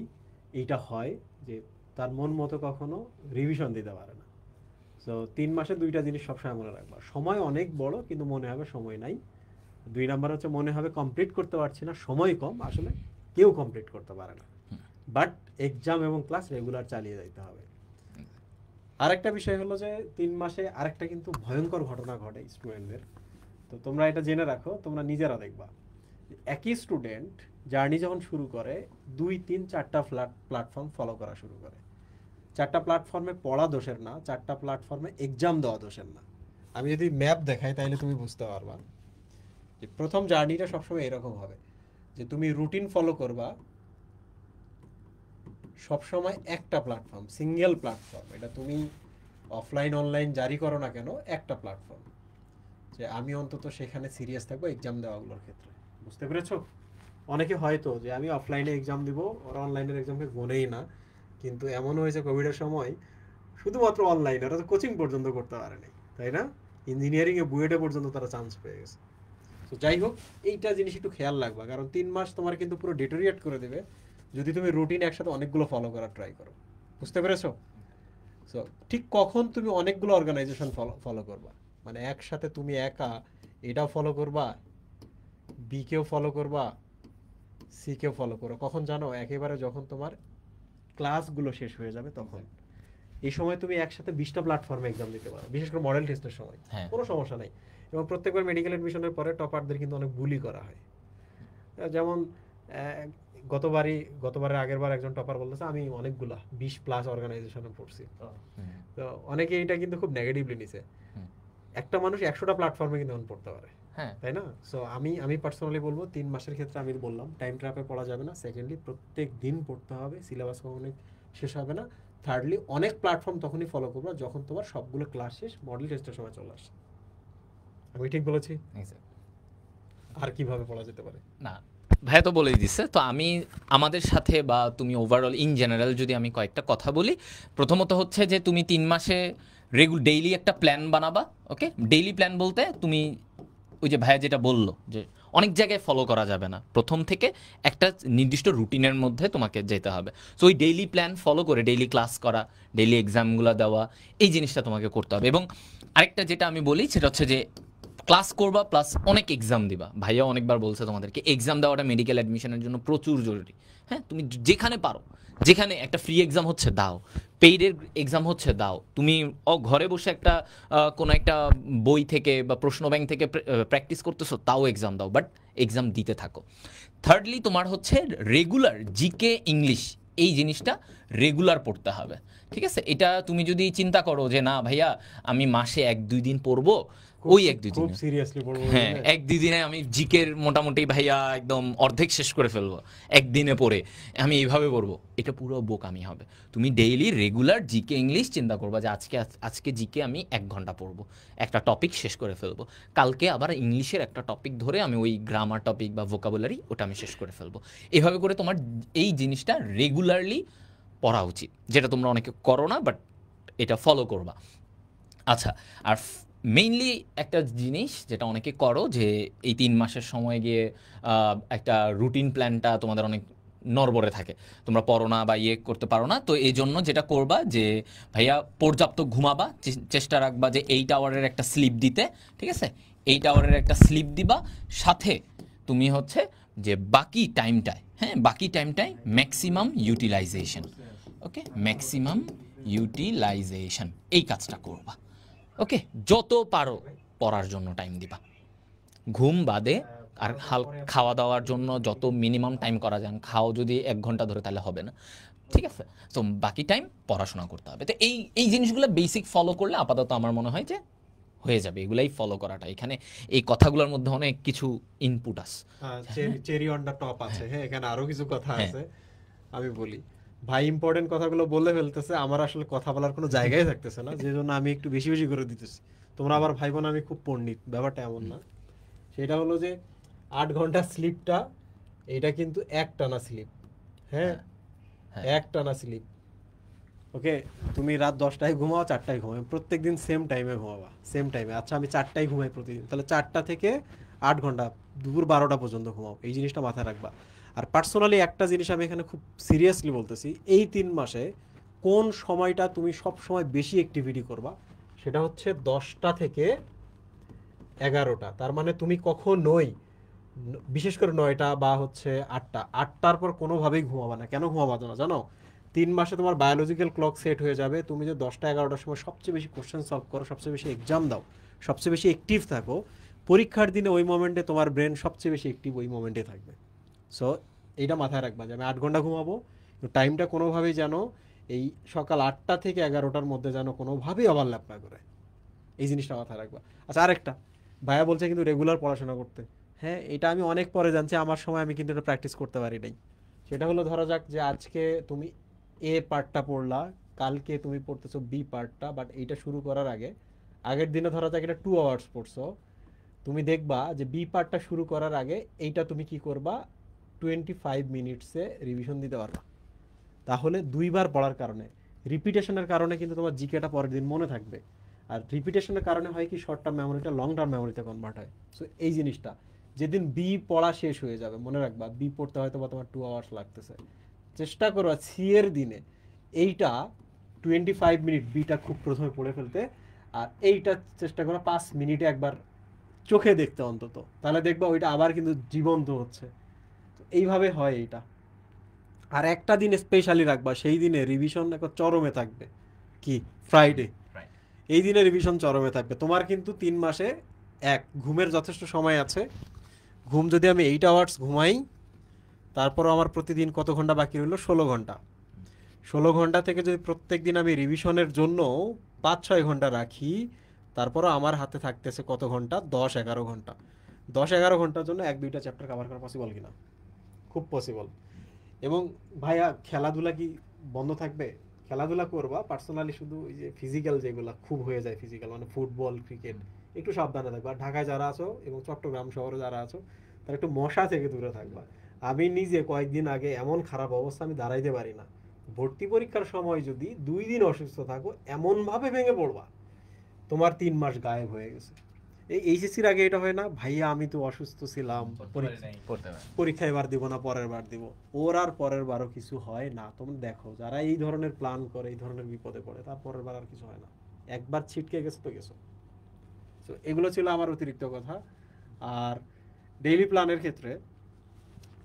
এইটা হয় যে তার মন মতো কখনো রিভিশন দিতে পারে না। তো 3 মাসে 2টা জিনিস সবসময় মনে রাখবা, সময় অনেক বড় কিন্তু মনে হবে সময় নাই। 2 নাম্বার হচ্ছে মনে হবে কমপ্লিট করতে পারছি না, সময় কম, আসলে কেউ কমপ্লিট করতে পারে না, বাট এক্সাম এবং ক্লাস রেগুলার চালিয়ে যাইতে হবে। আরেকটা বিষয় হলো যে 3 মাসে আরেকটা কিন্তু ভয়ঙ্কর ঘটনা ঘটে স্টুডেন্টদের। তো তোমরা এটা জেনে রাখো, তোমরা নিজেরা দেখবা একই স্টুডেন্ট জার্নি যখন শুরু করে 2, 3, 4টা প্ল্যাটফর্ম ফলো করা শুরু করে। 4টা প্ল্যাটফর্মে পড়া দোষের না, 4টা প্ল্যাটফর্মে এক্সাম দেওয়া দোষের না। আমি যদি ম্যাপ দেখাই তাহলে তুমি বুঝতে পারবা যে প্রথম জার্নিটা সবসময় এরকম হবে যে তুমি রুটিন ফলো করবা সবসময় একটা প্ল্যাটফর্ম, সিঙ্গেল প্ল্যাটফর্ম, এটা তুমি অফলাইন অনলাইন জারি করো না কেন, একটা প্ল্যাটফর্ম, যে আমি অন্তত সেখানে সিরিয়াস থাকবো এক্সাম দেওয়াগুলোর ক্ষেত্রে। বুঝতে পেরেছো? অনেকে হয়তো যে আমি অফলাইনে এক্সাম দিব, ওরা অনলাইনের এক্সামকে গোনেই না, কিন্তু এমন হয়েছে কোভিডের সময় শুধুমাত্র অনলাইনে ওরা তো কোচিং পর্যন্ত করতে পারেনি, তাই না? ইঞ্জিনিয়ারিংয়ে বুয়েটে পর্যন্ত তারা চান্স পেয়ে গেছে। তো যাই হোক, এইটা জিনিস একটু খেয়াল রাখবা, কারণ 3 মাস তোমার কিন্তু পুরো ডিটোরিয়েট করে দেবে যদি তুমি রুটিন একসাথে অনেকগুলো ফলো করার ট্রাই করো। বুঝতে পেরেছো? সো ঠিক কখন তুমি অনেকগুলো অর্গানাইজেশন ফলো করবা, মানে একসাথে তুমি একা এটাও ফলো করবা, বি কেও ফলো করবা, সি কেও ফলো করো, কখন জানো? একেবারে যখন তোমার ক্লাসগুলো শেষ হয়ে যাবে তখন। এই সময় তুমি একসাথে 20টা প্ল্যাটফর্মে এক্সাম দিতে পারো, বিশেষ করে মডেল টেস্টের সময় কোনো সমস্যা নাই। এবং প্রত্যেকবার মেডিকেল এডমিশনের পরে টপারদের কিন্তু অনেক বুলি করা হয়। যেমন গতবারের আগের বার একজন টপার বলতেছে আমি অনেকগুলা 20+ অর্গানাইজেশনে পড়ছি। তো অনেকে এটা কিন্তু খুব নেগেটিভলি নিছে। একটা মানুষ 100টা প্ল্যাটফর্মে কিন্তু পড়তে পারে, তাই না? সো আমি পার্সোনালি বলবো 3 মাসের ক্ষেত্রে আমি বললাম টাইম ট্র্যাপে পড়া যাবে না। সেকেন্ডলি প্রত্যেক দিন পড়তে হবে, সিলেবাস কখনোই শেষ হবে না। থার্ডলি অনেক প্ল্যাটফর্ম তখনই ফলো করবা যখন তোমার সবগুলো ক্লাস শেষ, মডেল টেস্টের সময় চলে আসে। আমি ঠিক বলেছি? আর কিভাবে পড়া যেতে পারে? না, ভাইয়া তো বলেই দিচ্ছে। তো আমি আমাদের সাথে বা তুমি ওভারঅল ইন জেনারেল যদি আমি কয়েকটা কথা বলি, প্রথমত হচ্ছে যে তুমি 3 মাসে ডেইলি একটা প্ল্যান বানাবা। ওকে, ডেইলি প্ল্যান বলতে তুমি ওই যে ভাইয়া যেটা বললো যে অনেক জায়গায় ফলো করা যাবে না, প্রথম থেকে একটা নির্দিষ্ট রুটিনের মধ্যে তোমাকে যেতে হবে। সো ওই ডেইলি প্ল্যান ফলো করে ডেইলি ক্লাস করা, ডেইলি এক্সামগুলো দেওয়া, এই জিনিসটা তোমাকে করতে হবে। এবং আরেকটা যেটা আমি বলি সেটা হচ্ছে যে ক্লাস করবা প্লাস অনেক এক্সাম দিবা। ভাইয়া অনেকবার বলছে তোমাদেরকে এক্সাম দেওয়াটা মেডিকেল অ্যাডমিশনের জন্য প্রচুর জরুরি। হ্যাঁ, তুমি যেখানে পারো, যেখানে একটা ফ্রি এক্সাম হচ্ছে দাও, পেইডের এক্সাম হচ্ছে দাও, তুমি ঘরে বসে একটা কোনো একটা বই থেকে বা প্রশ্ন ব্যাংক থেকে প্র্যাকটিস করতেছো তাও এক্সাম দাও, বাট এক্সাম দিতে থাকো। থার্ডলি তোমার হচ্ছে রেগুলার জিকে ইংলিশ এই জিনিসটা রেগুলার পড়তে হবে। ঠিক আছে? এটা তুমি যদি চিন্তা করো যে না ভাইয়া আমি মাসে 1-2 দিন পড়বো, ওই 1-2 দিন সিরিয়াসলি পড়বো, হ্যাঁ 1-2 দিনে আমি জিকের মোটামুটি ভাইয়া একদম অর্ধেক শেষ করে ফেলবো একদিনে পড়ে, আমি এইভাবে পড়বো, এটা পুরো বোকামি হবে। তুমি ডেইলি রেগুলার জিকে ইংলিশ চিন্তা করবা যে আজকে জিকে আমি 1 ঘন্টা পড়বো, একটা টপিক শেষ করে ফেলবো, কালকে আবার ইংলিশের একটা টপিক ধরে আমি ওই গ্রামার টপিক বা ভোকাবুলারি ওটা আমি শেষ করে ফেলবো। এভাবে করে তোমার এই জিনিসটা রেগুলারলি পড়া উচিত, যেটা তোমরা অনেকে করো না, বাট এটা ফলো করবা। আচ্ছা, আর মেইনলি একটা জিনিস যেটা অনেকে করো যে এই 3 মাসের সময় গিয়ে একটা রুটিন প্ল্যানটা তোমাদের অনেক নড়বড়ে থাকে, তোমরা পড়ো না বা করতে পারো না। তো এই জন্য যেটা করবা যে ভাইয়া পর্যাপ্ত ঘুমাবা, চেষ্টা রাখবা যে 8 আওয়ারের একটা স্লিপ দিতে। ঠিক আছে? 8 আওয়ারের একটা স্লিপ দিবা, সাথে তুমি হচ্ছে যে বাকি টাইমটায় ম্যাক্সিমাম ইউটিলাইজেশন। ওকে, ম্যাক্সিমাম ইউটিলাইজেশন এই কাজটা করবা। ওকে, যত পারো পড়ার জন্য টাইম দিবা, ঘুম বাদে আর খাওয়া দাওয়ার জন্য যত মিনিমাম টাইম করা যায়। খাও যদি 1 ঘন্টা ধরে তাহলে হবে না, ঠিক আছে? তো বাকি টাইম পড়াশোনা করতে হবে। তো এই জিনিসগুলো বেসিক ফলো করলে আপাতত আমার মনে হয় যে হয়ে যাবে। এগুলাই ফলো করাটা, এখানে এই কথাগুলোর মধ্যে অনেক কিছু ইনপুট আছে, চেরি অন দ্য টপ আছে। হ্যাঁ, এখানে আরো কিছু কথা আছে, আমি বলি। ভাই ইম্পর্টেন্ট কথাগুলো বলে ফেলতেছে, আমার আসলে কথা বলার কোনো জায়গায় থাকতেছে না, যে জন্য আমি একটু বেশি বেশি করে দিতেছি। তোমরা আবার ভাইবো না আমি খুব পণ্ডিত, ব্যাপারটা এমন না। সেটা হলো যে 8 ঘন্টা স্লিপটা, এটা কিন্তু একটানা স্লিপ। হ্যাঁ, একটানা স্লিপ। ওকে, তুমি রাত 10টায় ঘুমাও, 4টায় ঘুমাও, প্রত্যেকদিন সেম টাইমে ঘুমাবা, সেম টাইমে। আচ্ছা, আমি 4টায় ঘুমাই প্রতিদিন, তাহলে 4টা থেকে 8 ঘন্টা, দুপুর 12টা পর্যন্ত ঘুমাও। এই জিনিসটা মাথায় রাখবা। আর পার্সোনালি একটা জিনিস আমি এখানে খুব সিরিয়াসলি বলতেছি, এই 3 মাসে কোন সময়টা তুমি সব সময় বেশি অ্যাক্টিভিটি করবা সেটা হচ্ছে 10টা থেকে 11টা। তার মানে তুমি কখনোই বিশেষ করে 9টা বা হচ্ছে 8টার পর কোনোভাবেই ঘুমাবা না। কেন ঘুমাবা না জানো? 3 মাসে তোমার বায়োলজিক্যাল ক্লক সেট হয়ে যাবে। তুমি যে 10টা 11টার সময় সবচেয়ে বেশি কোশ্চেন সলভ করো, সবচেয়ে বেশি এক্সাম দাও, সবচেয়ে বেশি অ্যাক্টিভ থাকো, পরীক্ষার দিনে ওই মোমেন্টে তোমার ব্রেন সবচেয়ে বেশি অ্যাক্টিভ ওই মোমেন্টে থাকবে। সো এইটা মাথায় রাখবা যে আমি 8 ঘন্টা ঘুমাবো, টাইমটা কোনোভাবেই যেন এই সকাল 8টা থেকে 11টার মধ্যে যেন কোনোভাবেই ওভারল্যাপ না করে, এই জিনিসটা মাথায় রাখবা। আচ্ছা, আরেকটা, ভাইয়া বলছে কিন্তু রেগুলার পড়াশোনা করতে। হ্যাঁ, এটা আমি অনেক পরে জানছি, আমার সময় আমি কিন্তু এটা প্র্যাকটিস করতে পারি নাই। সেটা হলো, ধরা যাক যে আজকে তুমি এ পার্টটা পড়লা, কালকে তুমি পড়তেছো বি পার্টটা, বাট এইটা শুরু করার আগে আগের দিনে ধরা যাক এটা 2 আওয়ার্স পড়ছো, তুমি দেখবা যে বি পার্টটা শুরু করার আগে এইটা তুমি কি করবা, 25 মিনিটসে রিভিশন দিতে পারবা। তাহলে 2বার পড়ার কারণে, রিপিটেশনের কারণে কিন্তু তোমার জিকেটা পরের দিন মনে থাকবে। আর রিপিটেশনের কারণে হয় কি, শর্ট টার্ম মেমোরিটা লং টার্ম মেমোরিতে কনভার্ট হয়। সো এই জিনিসটা, যেদিন বি পড়া শেষ হয়ে যাবে, মনে রাখবা বি পড়তে হয়তো বা তোমার 2 আওয়ার্স লাগতেছে, চেষ্টা করো সি এর দিনে এইটা 25 মিনিট বিটা খুব প্রথমে পড়ে ফেলতে, আর এইটা চেষ্টা করো 5 মিনিটে একবার চোখে দেখতে অন্তত, তাহলে দেখবা ওইটা আবার কিন্তু জীবন্ত হচ্ছে। তো এইভাবে হয় এইটা। আর একটা দিন স্পেশালি রাখবা, সেই দিনে রিভিশন একটা চরমে থাকবে, কি, ফ্রাইডে। এই দিনে রিভিশন চরমে থাকবে। তোমার কিন্তু 3 মাসে ঘুমের যথেষ্ট সময় আছে। ঘুম যদি আমি 8 আওয়ার্স ঘুমাই, তারপরও আমার প্রতিদিন কত ঘন্টা বাকি রইলো, 16 ঘন্টা। 16 ঘন্টা থেকে যদি প্রত্যেক দিন আমি রিভিশনের জন্য 5-6 ঘন্টা রাখি, তারপরও আমার হাতে থাকতেছে কত ঘন্টা, 10-11 ঘন্টা। 10-11 ঘন্টার জন্য 1-2টা চ্যাপ্টার কভার করা পসিবল কিনা? খুব পসিবল। এবং ভাইয়া, খেলাধুলা কি বন্ধ থাকবে? খেলাধুলা করবা পার্সোনালি, শুধু ওই যে ফিজিক্যাল যেগুলো খুব হয়ে যায়, ফিজিক্যাল মানে ফুটবল, ক্রিকেট, একটু সাবধানে থাকবা। ঢাকায় যারা আছো এবং চট্টগ্রাম শহরে যারা আছো, তারা একটু মশা থেকে দূরে থাকবা। আমি নিজে কয়েকদিন আগে এমন খারাপ অবস্থা, আমি দাঁড়াইতে পারি না। ভর্তি পরীক্ষার সময় যদি 2 দিন অসুস্থ থাকো, এমনভাবে ভেঙে পড়বা তোমার 3 মাস গায়েব হয়ে গেছে। এই এইচএসসির আগে এটা হয় না, ভাইয়া আমি তো অসুস্থ ছিলাম, পরীক্ষা এবার দিব না পরের বার দিব, ওর আর পরের বারও কিছু হয় না। তোমরা দেখো, যারা এই ধরনের প্ল্যান করে, এই ধরনের বিপদে পড়ে, তার পরের বার আর কিছু হয় না। একবার ছিটকে গেছে তো গেছো। তো এগুলো ছিল আমার অতিরিক্ত কথা। আর ডেইলি প্ল্যানের ক্ষেত্রে,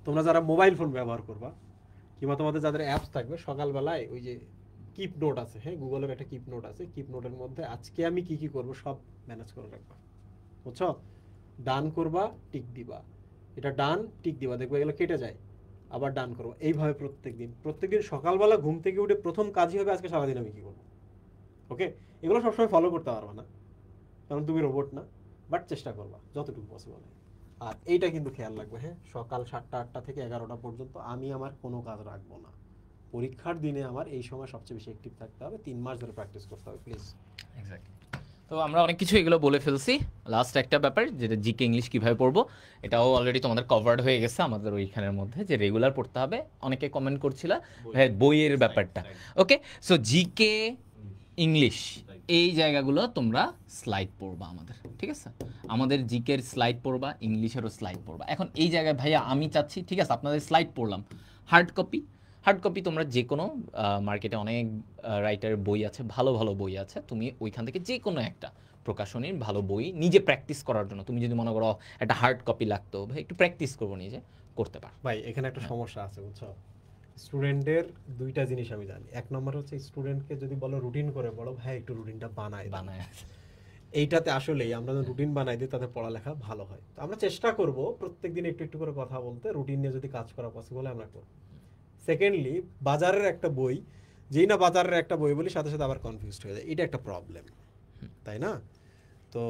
তোমরা যারা মোবাইল ফোন ব্যবহার করবা, কিংবা তোমাদের যাদের অ্যাপস থাকবে, সকালবেলায় ওই যে কিপ নোট আছে, হ্যাঁ, গুগলের একটা কিপ নোট আছে, কিপ নোটের মধ্যে আজকে আমি কি কি করব সব ম্যানেজ করে রাখবা, বুঝছো? ডান করবা, টিক দিবা, এটা ডান, টিক দিবা, দেখবে এগুলো কেটে যায়, আবার ডান করবো। এইভাবে প্রত্যেকদিন সকালবেলা ঘুম থেকে উঠে প্রথম কাজই হবে আজকে সারাদিন আমি কি করবো। ওকে, এগুলো সবসময় ফলো করতে পারবা না, কারণ তুমি রোবট না, বাট চেষ্টা করবা যতটুকু পসিবল। আর এইটা কিন্তু খেয়াল রাখবে, হ্যাঁ, সকাল 7টা-8টা থেকে 11টা পর্যন্ত আমি আমার কোনো কাজ রাখবো না। পরীক্ষার দিনে আমার এই সময় সবচেয়ে বেশি অ্যাক্টিভ থাকতে হবে, 3 মাস ধরে প্র্যাকটিস করতে হবে, প্লিজ। এক্স্যাক্টলি। তো আমরা অনেক কিছু এগুলো বলে ফেলছি। লাস্ট একটা ব্যাপার, যেটা জিকে ইংলিশ কিভাবে পড়বো, এটাও অলরেডি তোমাদের কভার্ড হয়ে গেছে আমাদের ওইখানের মধ্যে, যে রেগুলার পড়তে হবে। অনেকে কমেন্ট করছিল হ্যাঁ বইয়ের ব্যাপারটা। ওকে, সো জিকে ইংলিশ এই জায়গাগুলো তোমরা স্লাইড পড়বা আমাদের, ঠিক আছে? আমাদের জিকের স্লাইড পড়বা, ইংলিশেরও স্লাইড পড়বা। এখন এই জায়গায় ভাইয়া আমি চাচ্ছি, ঠিক আছে, আপনাদের স্লাইড পড়লাম, হার্ড কপি তোমরা যে কোনো মার্কেটে অনেক রাইটারের বই আছে, ভালো ভালো বই আছে, তুমি ওইখান থেকে যে কোনো একটা প্রকাশনীর ভালো বই নিজে প্র্যাকটিস করার জন্য, তুমি যদি মনে করো একটা হার্ড কপি লাগতো, ভাই একটু প্র্যাকটিস করবো, নিজে করতে পারো। ভাই এখানে একটা সমস্যা আছে, বুঝছো? স্টুডেন্টের 2টা জিনিস আমি জানি। 1 নম্বর হচ্ছে, স্টুডেন্টকে যদি বলো রুটিন করে বলো, ভাই একটু রুটিনটা বানায়। এইটাতে আসলেই আমরা যদি রুটিন বানাই দিই, তাদের পড়ালেখা ভালো হয়। তো আমরা চেষ্টা করব প্রত্যেকদিন একটু একটু করে কথা বলতে, রুটিন নিয়ে যদি কাজ করা পসিবল আমরা করব। সেকেন্ডলি, বাজারের একটা বই, যেই না বাজারের একটা বই বলি, সাথে সাথে আবার কনফিউজড হয়ে যায়, এটা একটা প্রবলেম, তাই না? তো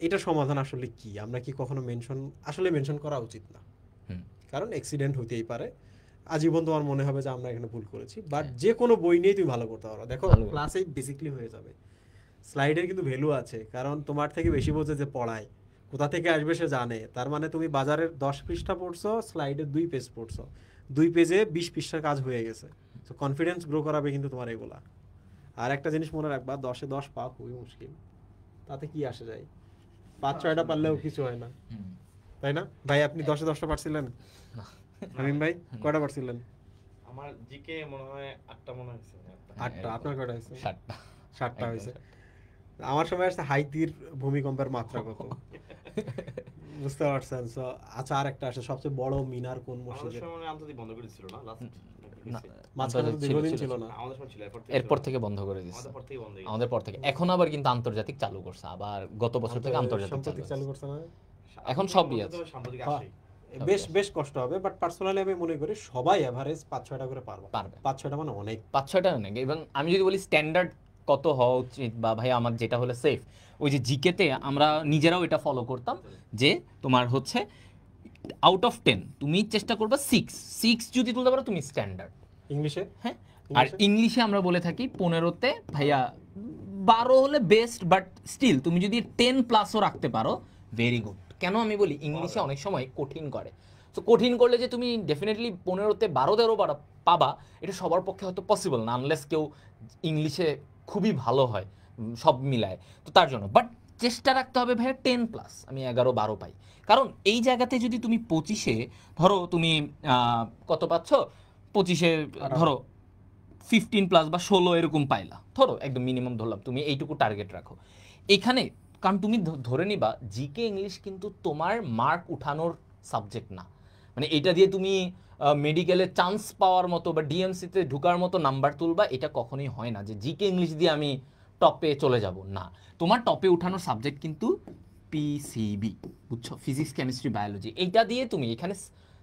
এটা সমাধান আসলে কি? আমরা কি কখনো মেনশন করা উচিত না, কারণ অ্যাক্সিডেন্ট হতেই পারে। আজীবন তোমার মনে হবে যে আমরা এখানে ভুল করেছি, বাট যে কোনো বই নিয়ে তুমি ভালো করতে পারো। দেখো, ক্লাসেই বেসিকলি হয়ে যাবে। স্লাইডের কিন্তু ভ্যালু আছে, কারণ তোমার থেকে বেশি বোঝে যে পড়ায়, কোথা থেকে আসবে সে জানে। তার মানে তুমি বাজারের 10 পৃষ্ঠা পড়ছো, স্লাইডে 2 পেজ পড়ছো, 2 পেজে 20 পৃষ্ঠার কাজ হয়ে গেছে। তো কনফিডেন্স গ্রো করাবে কিন্তু তোমার এগুলা। আর একটা জিনিস মনে রাখবা, 10-এ 10 পাওয়া খুবই মুশকিল। তাতে কি আসে যায়, 5-6টা পারলেও কিছু হয় না, তাই না? ভাই আপনি 10-এ 10টা পারছিলেন? আমিন ভাই কয়টা পারছিলেন? আমার জিকে মনে হয় 8টা মনে হয়েছে। 8টা। আপনার কয়টা হয়েছে? 7টা। 7টা হয়েছে। আমার সময় আসছে হাইতির ভূমিকম্পের মাত্রা কত, বুঝতে পারছেন? সো আচ্ছা, আর একটা আসে সবচেয়ে বড় মিনার কোন আমাদের মসজিদে? সময় আন্তর্জাতিক বন্ধ করে দিছিল না লাস্ট, না, মাঝখানে তো দীর্ঘদিন ছিল না। আমাদের সময় ছিল, এরপর থেকে বন্ধ করে দিচ্ছে, আমাদের পর থেকে বন্ধ হয়ে গেছে। আমাদের পর থেকে। এখন আবার কিন্তু আন্তর্জাতিক চালু করছে, আবার গত বছর থেকে আন্তর্জাতিক সাম্প্রতিক চালু করছে না? এখন সবই আছে। সাম্প্রতিক হ্যাঁ, আসেই। বেশ বেশ কষ্ট হবে, বাট পার্সোনালি আমি মনে করি সবাই এভারেজ 5-6টা করে পারবে। পারবে 5-6টা মানে অনেক। 5-6টা অনেক। এবং আমি যদি বলি স্ট্যান্ডার্ড কত হওয়া উচিত, বা ভাই আমার যেটা হলে সেফ, ওই যে জিকেতে আমরা নিজেরাও এটা ফলো করতাম যে তোমার হচ্ছে আউট অফ 10 তুমি চেষ্টা করবে 6 যদি তুলতে পারো তুমি স্ট্যান্ডার্ড। ইংলিশে? হ্যাঁ, আর ইংলিশে আমরা বলে থাকি 15তে ভাইয়া 12 হলে বেস্ট, বাট স্টিল তুমি যদি 10 প্লাসও রাখতে পারো ভেরি গুড। কেন আমি বলি ইংলিশে অনেক সময় কঠিন করে, তো কঠিন করলে যে তুমি ডেফিনেটলি 15তে 12-13 পাবা, এটা সবার পক্ষে হয়তো পসিবল না, আনলেস কেউ ইংলিশে খুবই ভালো হয়, সব মিলায়। তো তার জন্য বাট চেষ্টা রাখতে হবে ভাইয়া 10 প্লাস, আমি 11-12 পাই। কারণ এই জায়গাতে যদি তুমি 25-এ ধরো তুমি কত পাচ্ছ, 25-এ ধরো 15 প্লাস বা 16 এরকম পাইলা, ধরো একদম মিনিমাম ধরলাম, তুমি এইটুকু টার্গেট রাখো এখানে। কারণ তুমি ধরে নিবা জিকে ইংলিশ কিন্তু তোমার মার্ক উঠানোর সাবজেক্ট না, মানে এটা দিয়ে তুমি মেডিকেলে চান্স পাওয়ার মতো বা ডিএমসিতে ঢুকার মতো নাম্বার তুলবা, এটা কখনোই হয় না যে জিকে ইংলিশ দিয়ে আমি টপে চলে যাব না। তোমার টপে উঠানোর সাবজেক্ট কিন্তু পিসিবি, বুঝছো, ফিজিক্স কেমিস্ট্রি বায়োলজি। এইটা দিয়ে তুমি এখানে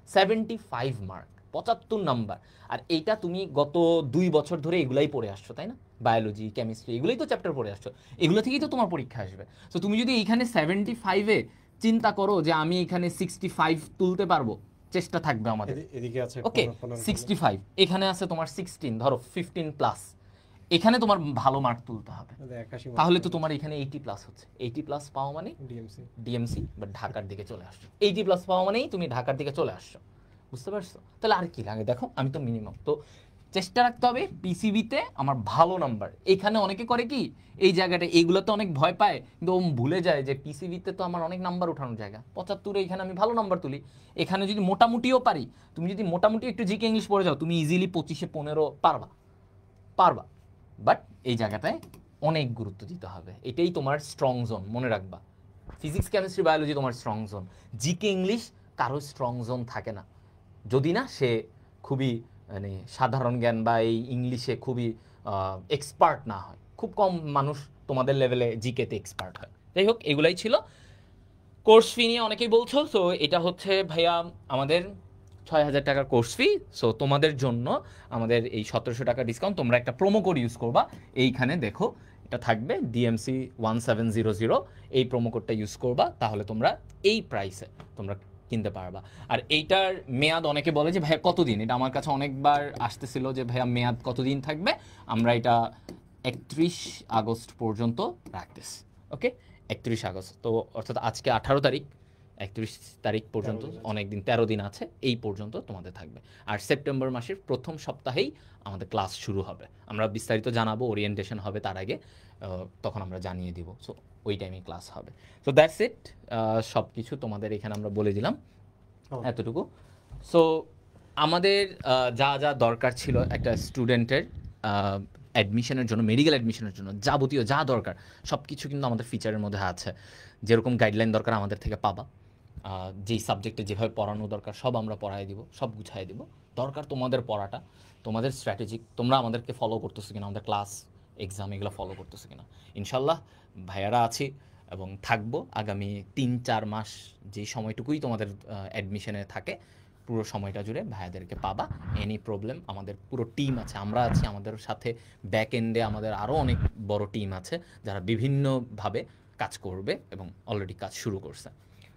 75 মার্ক, 75 নাম্বার। আর এইটা তুমি গত 2 বছর ধরে এগুলাই পড়ে আসছো, তাই না? বায়োলজি, কেমিস্ট্রি, এগুলোই তো চ্যাপ্টার পড়ে আসছো, এগুলো থেকেই তো তোমার পরীক্ষা আসবে। তো তুমি যদি এইখানে 75-এ চিন্তা করো যে আমি এখানে 65 তুলতে পারবো, চেষ্টা থাকবে আমাদের। এদিকে আছে ওকে, 65, এখানে আছে তোমার 16, ধরো 15 প্লাস, এখানে তোমার ভালো মার্ক তুলতে হবে, তাহলে তো তোমার এখানে 80 প্লাস হচ্ছে। 80 প্লাস পাওয়া মানে ডিএমসি বা ঢাকার দিকে চলে আসছো। 80 প্লাস পাওয়া মানেই তুমি ঢাকার দিকে চলে আসছো, বুঝতে পারছো? তাহলে আর কি লাগে, দেখো আমি তো মিনিমাম তো চেষ্টা রাখতে হবে পিসিবিতে আমার ভালো নাম্বার। এখানে অনেকে করে কি এই জায়গাটা, এইগুলোতে অনেক ভয় পায়, কিন্তু ও ভুলে যায় যে পিসিবিতে তো আমার অনেক নাম্বার উঠানোর জায়গা। 75-এ এখানে আমি ভালো নাম্বার তুলি, এখানে যদি মোটামুটিও পারি, তুমি যদি মোটামুটি একটু জিকে ইংলিশ পড়ে যাও, তুমি ইজিলি 25-15 পারবা। বাট এই জায়গাটায় অনেক গুরুত্ব দিতে হবে, এটাই তোমার স্ট্রং জোন, মনে রাখবা। ফিজিক্স কেমিস্ট্রি বায়োলজি তোমার স্ট্রং জোন, জিকে ইংলিশ কারো স্ট্রং জোন থাকে না, যদি না সে খুবই মানে সাধারণ জ্ঞান বা এই ইংলিশে খুবই এক্সপার্ট না হয়। খুব কম মানুষ তোমাদের লেভেলে জিকেতে এক্সপার্ট হয়। যাই হোক, এগুলাই ছিল। কোর্স ফি নিয়ে অনেকেই বলছো, সো এটা হচ্ছে ভাইয়া আমাদের 6,000 টাকার কোর্স ফি। সো তোমাদের জন্য আমাদের এই 1700 টাকা ডিসকাউন্ট, তোমরা একটা প্রোমো কোড ইউজ করবা, এইখানে দেখো এটা থাকবে DMC 1700, এই প্রোমো কোডটা ইউজ করবা, তাহলে তোমরা এই প্রাইসে তোমরা কিনতে পারবা। আর এইটার মেয়াদ অনেকে বলে যে ভাইয়া কতদিন, এটা আমার কাছে অনেকবার আসতেছিল যে ভাইয়া মেয়াদ কতদিন থাকবে। আমরা এটা 31 আগস্ট পর্যন্ত রাখতেছি। ওকে, 31 আগস্ট, তো অর্থাৎ আজকে 18 তারিখ, 31 তারিখ পর্যন্ত অনেক দিন, 13 দিন আছে, এই পর্যন্ত তোমাদের থাকবে। আর সেপ্টেম্বর মাসের প্রথম সপ্তাহেই আমাদের ক্লাস শুরু হবে, আমরা বিস্তারিত জানাবো, ওরিয়েন্টেশন হবে তার আগে, তখন আমরা জানিয়ে দিব। সো ওই টাইমে ক্লাস হবে। সো দ্যাটস ইট, সব কিছু তোমাদের এখানে আমরা বলে দিলাম এতটুকু। সো আমাদের যা যা দরকার ছিল একটা স্টুডেন্টের অ্যাডমিশনের জন্য, মেডিকেল অ্যাডমিশনের জন্য যাবতীয় যা দরকার সব কিছু কিন্তু আমাদের ফিচারের মধ্যে আছে। যেরকম গাইডলাইন দরকার আমাদের থেকে পাবা, যেই সাবজেক্টে যেভাবে পড়ানো দরকার সব আমরা পড়াই দিব, সব গুছাই দিব। দরকার তোমাদের পড়াটা, তোমাদের স্ট্র্যাটেজিক, তোমরা আমাদেরকে ফলো করতেছো কিনা, আমাদের ক্লাস, এক্সাম এগুলো ফলো করতেছো কিনা। ইনশাল্লাহ ভাইয়ারা আছি এবং থাকবো আগামী 3-4 মাস, যেই সময়টুকুই তোমাদের অ্যাডমিশনে থাকে, পুরো সময়টা জুড়ে ভাইয়াদেরকে পাবা। এনি প্রবলেম, আমাদের পুরো টিম আছে, আমরা আছি, আমাদের সাথে ব্যাক এন্ডে আমাদের আরও অনেক বড় টিম আছে যারা বিভিন্নভাবে কাজ করবে এবং অলরেডি কাজ শুরু করছে।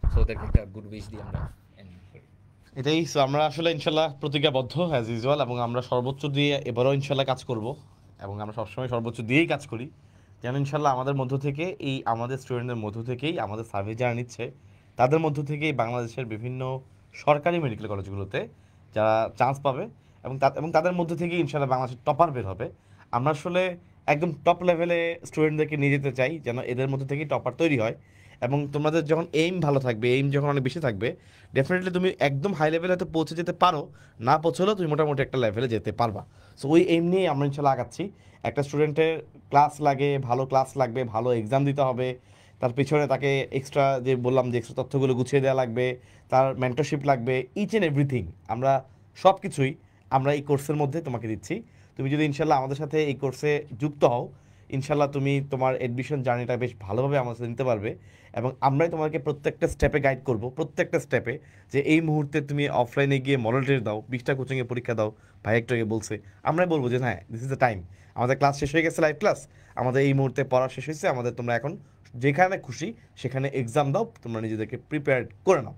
সো ওদেরকে একটা গুড উইশ দিয়ে আমরা এটাই। সো আমরা আসলে ইনশাল্লাহ প্রতিজ্ঞাবদ্ধ অ্যাজ ইউজুয়াল, এবং আমরা সর্বোচ্চ দিয়ে এবারও ইনশাল্লাহ কাজ করব, এবং আমরা সবসময় সর্বোচ্চ দিয়েই কাজ করি, যেন ইনশাল্লাহ আমাদের মধ্য থেকে, এই আমাদের স্টুডেন্টদের মধ্য থেকেই, আমাদের সার্ভে যারা নিচ্ছে তাদের মধ্য থেকেই বাংলাদেশের বিভিন্ন সরকারি মেডিকেল কলেজগুলোতে যারা চান্স পাবে, এবং তাদের মধ্য থেকেই ইনশাল্লাহ বাংলাদেশের টপার বের হবে। আমরা আসলে একদম টপ লেভেলে স্টুডেন্টদেরকে নিয়ে যেতে চাই, যেন এদের মধ্যে থেকেই টপার তৈরি হয়, এবং তোমাদের যখন এইম ভালো থাকবে, এইম যখন অনেক বেশি থাকবে, ডেফিনেটলি তুমি একদম হাই লেভেলে হয়তো পৌঁছে যেতে পারো, না পৌঁছলেও তুমি মোটামুটি একটা লেভেলে যেতে পারবা। সো ওই এইম নিয়ে আমরা ইনশাল্লাহ আগাচ্ছি। একটা স্টুডেন্টের ক্লাস লাগে, ভালো ক্লাস লাগবে, ভালো এক্সাম দিতে হবে, তার পিছনে তাকে এক্সট্রা যে বললাম যে এক্সট্রা তথ্যগুলো গুছিয়ে দেওয়া লাগবে, তার মেন্টরশিপ লাগবে, ইচ অ্যান্ড এভরিথিং আমরা সব কিছুই আমরা এই কোর্সের মধ্যে তোমাকে দিচ্ছি। তুমি যদি ইনশাল্লাহ আমাদের সাথে এই কোর্সে যুক্ত হও, ইনশাল্লাহ তুমি তোমার এডমিশন জার্নিটা বেশ ভালোভাবে আমার সাথে নিতে পারবে, এবং আমরাই তোমাকে প্রত্যেকটা স্টেপে গাইড করব, প্রত্যেকটা স্টেপে, যে এই মুহূর্তে তুমি অফলাইনে গিয়ে মডেল টেস্ট দাও, 20টা কোচিংয়ে পরীক্ষা দাও, ভাই একটু আগে বলছে, আমরাই বলবো যে হ্যাঁ দিস ইজ দ্য টাইম, আমাদের ক্লাস শেষ হয়ে গেছে, লাইভ ক্লাস, আমাদের এই মুহূর্তে পড়া শেষ হয়েছে, আমাদের তোমরা এখন যেখানে খুশি সেখানে এক্সাম দাও, তোমরা নিজেদেরকে প্রিপেয়ার করে নাও।